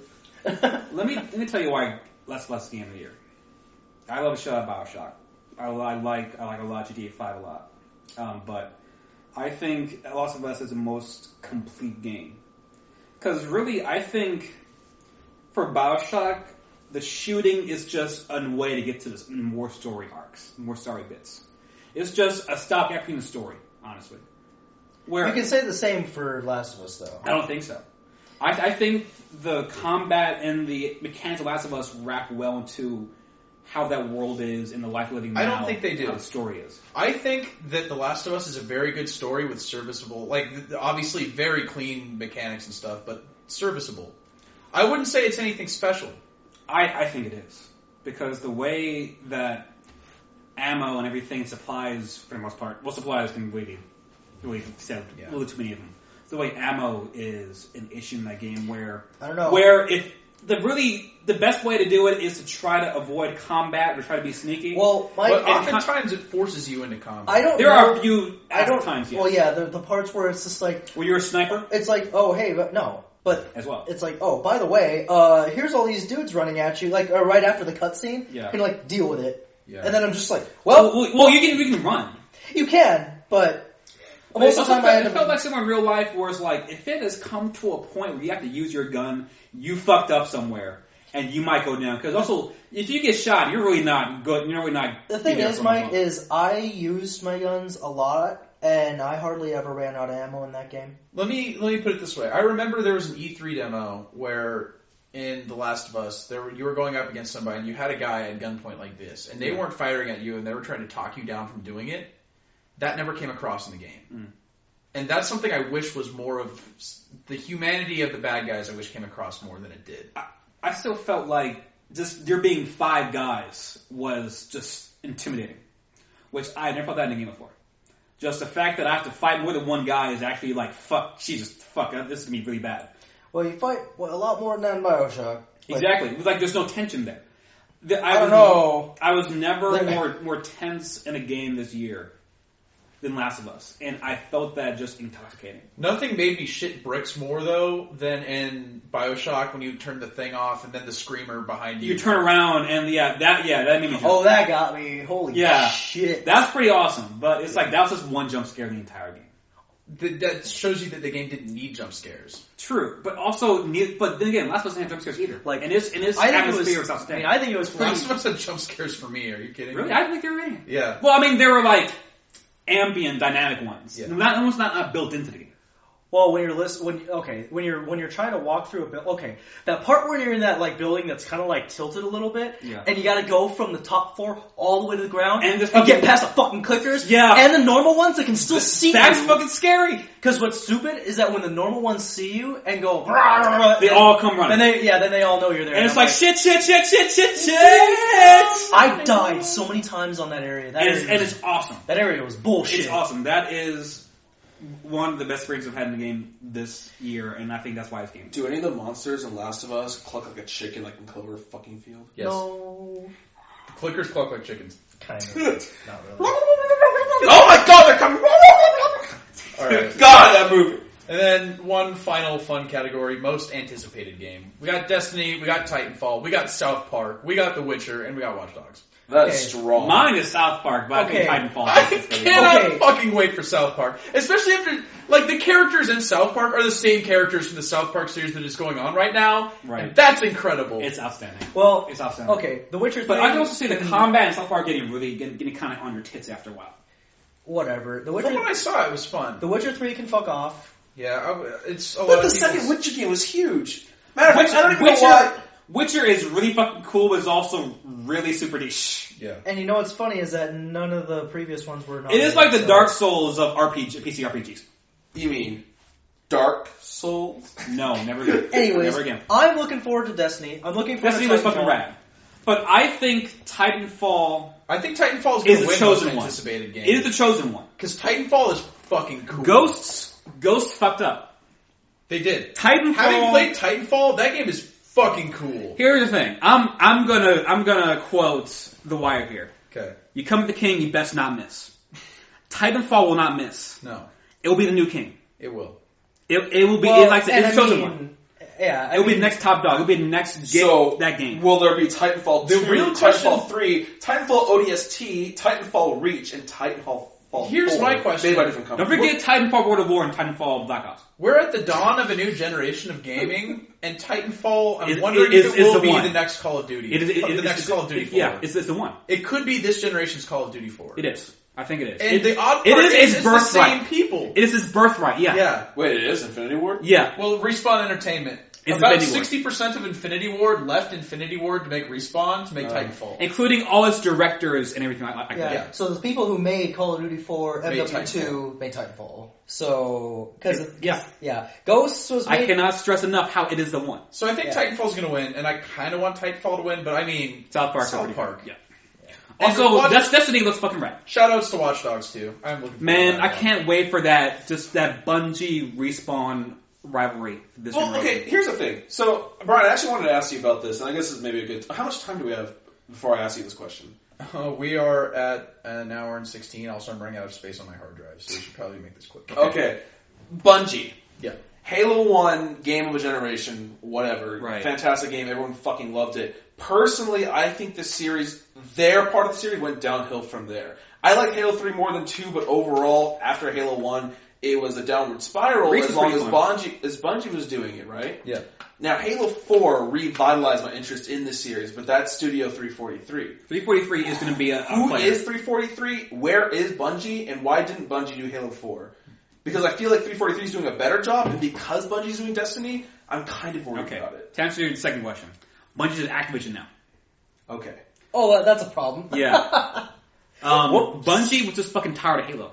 Let me tell you why Less Game of the Year. I love the shit out of Bioshock. I like a lot of GTA 5 a lot. But I think Lost of Us is the most complete game. Because really, I think for Bioshock, the shooting is just a way to get to this more story arcs, more story bits. It's just a stopgap in the story, honestly. Where you can say the same for Last of Us, though. I don't think so. I think the combat and the mechanics of Last of Us wrap well into how that world is in the life living now. I don't think they do. How the story is. I think that The Last of Us is a very good story with serviceable, like, obviously very clean mechanics and stuff, but serviceable. I wouldn't say it's anything special. I think it is. Because the way that ammo and everything, supplies, for the most part, well, supplies can really said a little too many of them. The way ammo is an issue in that game where, I don't know. Where if the best way to do it is to try to avoid combat or try to be sneaky. Well, but oftentimes it forces you into combat. There are a few times, Well, yeah, the parts where it's just like... Where you're a sniper? It's like, oh, hey, but no. But as well. It's like, oh, by the way, here's all these dudes running at you, like, right after the cutscene. Yeah. You can, like, deal with it. Yeah. And then I'm just like, well... Well, you can run. You can, but... Most of the time it felt like somewhere in real life where it's like, if it has come to a point where you have to use your gun, you fucked up somewhere, and you might go down. Because also, if you get shot, you're really not good. You're really not... The thing is, Mike, is I used my guns a lot, and I hardly ever ran out of ammo in that game. Let me put it this way. I remember there was an E3 demo where in The Last of Us, you were going up against somebody, and you had a guy at gunpoint like this, and they weren't firing at you, and they were trying to talk you down from doing it. That never came across in the game. And that's something I wish was more of the humanity of the bad guys. I wish came across more than it did. I still felt like just there being 5 guys was just intimidating, which I never felt that in a game before. Just the fact that I have to fight more than one guy is actually like, fuck, this is going to be really bad. Well, you fight a lot more than in Bioshock. Exactly. It was like there's no tension there. I don't know. I was never more tense in a game this year than Last of Us, and I felt that just intoxicating. Nothing made me shit bricks more though than in Bioshock when you turn the thing off and then the screamer behind you. You turn around and that made me jump. Oh, that got me. Holy shit. That's pretty awesome, but it's like that was just one jump scare in the entire game. That shows you that the game didn't need jump scares. True, but also, but then again, Last of Us didn't have jump scares either. Like, and its atmosphere was outstanding. I think it was pretty... Last of Us had jump scares for me. Are you kidding Really? me? I think they were in. Yeah. Well, I mean, they were like ambient, dynamic ones. Yeah. Almost not built into the game. Well, when you're trying to walk through a building, that part where you're in that like building that's kind of like tilted a little bit, and you got to go from the top floor all the way to the ground, and get past the fucking clickers, and the normal ones that can still see you. That's fucking scary. Because what's stupid is that when the normal ones see you and go, they all come running. Then they all know you're there. And it's like shit. I died so many times on that area. And it's awesome. That area was bullshit. It's awesome. That is one of the best experiences I've had in the game this year, and I think that's why it's game. Do any of the monsters in Last of Us cluck like a chicken like in Clover fucking Field? Yes. No. Clickers cluck like chickens. Kind of. Not really. Oh my god, they're coming! Alright. God, that movie! And then one final fun category, most anticipated game. We got Destiny, we got Titanfall, we got South Park, we got The Witcher, and we got Watch Dogs. That's strong. Mine is South Park, but I think Titanfall. I cannot fucking wait for South Park. Especially after, like, the characters in South Park are the same characters from the South Park series that is going on right now. Right. And that's incredible. It's outstanding. Well, it's outstanding. Okay, The Witcher 3... But I can also say the combat in South Park getting kind of on your tits after a while. Whatever. The Witcher... From what I saw, it was fun. The Witcher 3 can fuck off. Yeah, it's a lot But of the people's... second Witcher game was huge. Matter of fact, I don't even know Witcher, why. Witcher is really fucking cool, but it's also really super niche. Yeah. And you know what's funny is that none of the previous ones were not. It is like the Dark Souls of PC RPGs. You mean Dark Souls? No, never again. Anyways, never again. I'm looking forward to Destiny. I'm looking forward Destiny to was fucking rad. But I think Titanfall I think Titanfall is going to the win chosen most one. anticipated game. It is the chosen one. Because Titanfall is fucking cool. Ghosts fucked up. They did. Titanfall. Having played Titanfall, that game is fucking cool. Here's the thing. I'm gonna quote The Wire here. Okay. You come to the king, you best not miss. Titanfall will not miss. No. It will be the new king. It will. It will be like it's the chosen one. Yeah, It will be the next top dog. It will be the next that game. Will there be Titanfall 2, The real question- Titanfall 3, Titanfall ODST, Titanfall Reach, and Titanfall Here's 4, my question. made by different Don't companies? forget Titanfall World of War and Titanfall Black Ops. We're at the dawn of a new generation of gaming, and Titanfall, I'm It- wondering it- if it it's will the be one. the next Call of Duty. The next Call of Duty 4. Yeah, it's the one. It could be this generation's Call of Duty 4. It is. I think it is. And the odd it part is is its it's the birthright. same people. It is his birthright. Yeah. Yeah. Wait, it is Infinity Ward? Yeah. Well, Respawn Entertainment. It's About Infinity Ward. 60% of Infinity Ward left Infinity Ward to make Respawn to make Titanfall. Including all its directors and everything like that. Yeah. So the people who made Call of Duty 4, Made MW2 made Titanfall. So Yeah. Ghosts was made. I cannot stress enough how it is the one. So I think Titanfall's going to win, and I kind of want Titanfall to win, but I mean, South Park. South Park. Yeah. And Also, Destiny looks fucking rad. Shoutouts to Watch Dogs too. I'm looking. Man, forward I to that. can't wait for that Bungie Respawn rivalry this Well, generation. okay, here's the thing. So, Brian, I actually wanted to ask you about this, and I guess this is maybe a good... How much time do we have before I ask you this question? We are at an hour and 16. Also, I'm running out of space on my hard drive, so we should probably make this quick. Okay. Bungie. Yeah. Halo 1, game of a generation, whatever. Right. Fantastic game, everyone fucking loved it. Personally, I think the series, their part of the series went downhill from there. I like Halo 3 more than 2, but overall, after Halo 1, it was a downward spiral Reach as is long pretty as Bungie was doing it, right? Yeah. Now, Halo 4 revitalized my interest in this series, but that's Studio 343. 343 is going to be a Who player. is 343? Where is Bungie? And why didn't Bungie do Halo 4? Because I feel like 343 is doing a better job, and because Bungie's doing Destiny, I'm kind of worried Okay. about it. To answer your second question, Bungie's at Activision now. Okay. Oh, that's a problem. Yeah. Bungie was just fucking tired of Halo.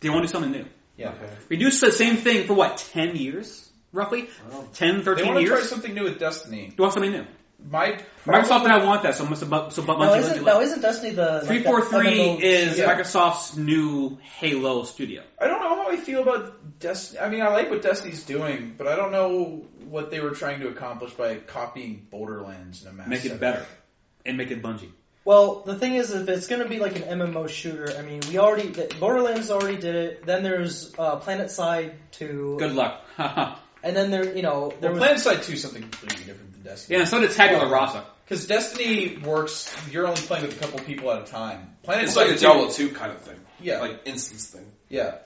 They want to do something new. Yeah. Okay. We do the same thing for what, 10 years? Roughly? 10, 13 They want to years? try something new with Destiny. You want something new? Microsoft did not want that, so Bungie Isn't Destiny the 343 is Yeah. Microsoft's new Halo studio. I don't know how I feel about Destiny. I mean, I like what Destiny's doing, but I don't know what they were trying to accomplish by copying Borderlands in a mass Make it setting. better. And make it Bungie. Well, the thing is, if it's going to be like an MMO shooter, I mean, Borderlands already did it. Then there's PlanetSide 2. Good luck. And then there was PlanetSide 2 is something completely different than Destiny. Yeah, and so did Tabula Rasa. Because Destiny works, you're only playing with a couple people at a time. It's like a Diablo 2 kind of thing. Yeah. Like instance thing. Yeah.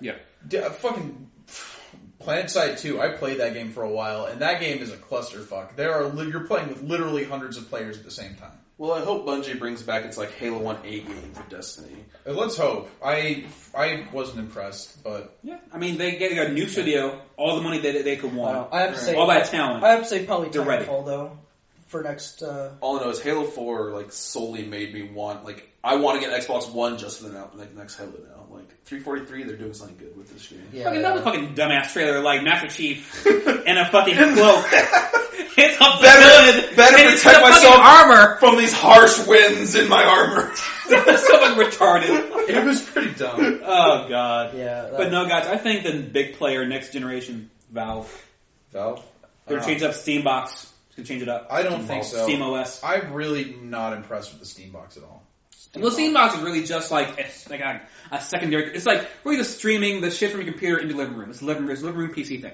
Fucking PlanetSide 2, I played that game for a while, and that game is a clusterfuck. You're playing with literally hundreds of players at the same time. Well, I hope Bungie brings back its like Halo 1A game for Destiny. Let's hope. I wasn't impressed, but Yeah. I mean, they got a new studio, all the money they could want. I have to say, all that talent. I have to say probably They're ready. Titanfall though for next. All I know is Halo 4 like solely made me want I want to get Xbox One just for the next Halo now. Like 343, they're doing something good with this game. Yeah, Fucking another fucking dumbass trailer like Master Chief in a fucking cloak. It's up Better protect myself armor from these harsh winds in my armor. It's so fucking retarded. it was pretty dumb. Oh god. Yeah. But no, guys, I think the big player next generation, Valve. Valve? They're gonna change up Steambox. It's gonna change it up. I don't think so. SteamOS. I'm really not impressed with the Steambox at all. Well, Steambox is really just like a secondary. It's like really just streaming the shit from your computer into the living room. It's a living room PC thing.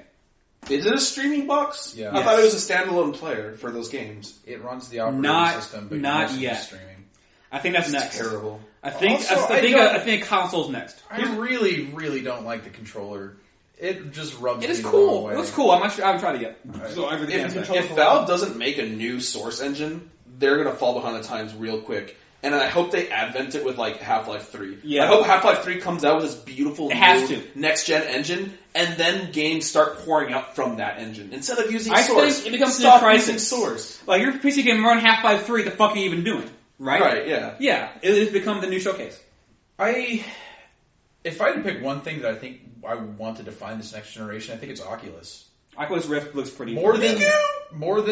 Is it a streaming box? Yeah. I thought it was a standalone player for those games. It runs the operating system, but not mostly yet. Streaming. I think that's next. Terrible. I think Also, I think console's next. I really, really don't like the controller. It just rubs It me is the cool. wrong way. It looks cool. I'm trying to get. Right. So everything else. If Valve doesn't make a new Source engine, they're gonna fall behind the times real quick. And I hope they advent it with like Half-Life 3. Yeah. I hope Half-Life 3 comes out with this beautiful new next-gen engine, and then games start pouring out from that engine. Instead of using I Source, think it becomes stop a crisis. using Source. Like your PC can run Half-Life 3. The fuck are you even doing? Right. Right. Yeah. Yeah. It has become the new showcase. If I had to pick one thing that I think I would want to define this next generation, I think it's Oculus. Oculus Rift looks pretty. More than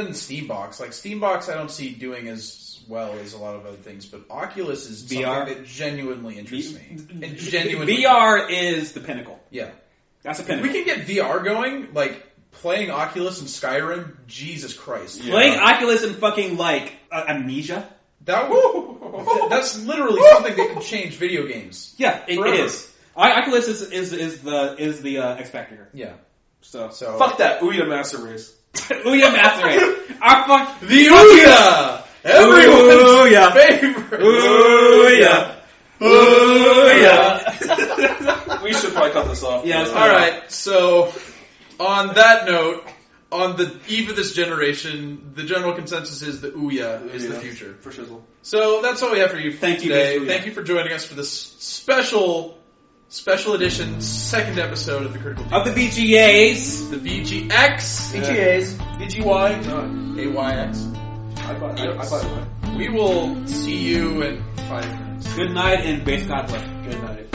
Steambox. Like Steambox, I don't see doing as well as a lot of other things, but Oculus is VR? something that genuinely interests me. And genuinely, VR is the pinnacle. yeah. That's a If pinnacle. we can get VR going, like playing Oculus and Skyrim, Jesus Christ. Yeah. Playing Oculus and fucking like Amnesia. That's literally something that could change video games. Yeah, it Forever. is. Oculus is the X factor here. Yeah. So Fuck that Ouya Master Race. Ouya Master Race. Our fuck The Ouya! Everyone's Ouya. favorite! Ouya. Ouya. We should probably cut this off. Yeah, it's Alright, so on that note, on the eve of this generation, the general consensus is that Ouya is the future. For shizzle. So that's all we have for you Thank you, today. Mr. Ouya. Thank you for joining us for this special edition, second episode of the Critical Of the Defense. VGAs. The VGX. VGAs. VGY. AYX. I buy it. We will see you in 5 minutes. Good night and base God bless. Good night.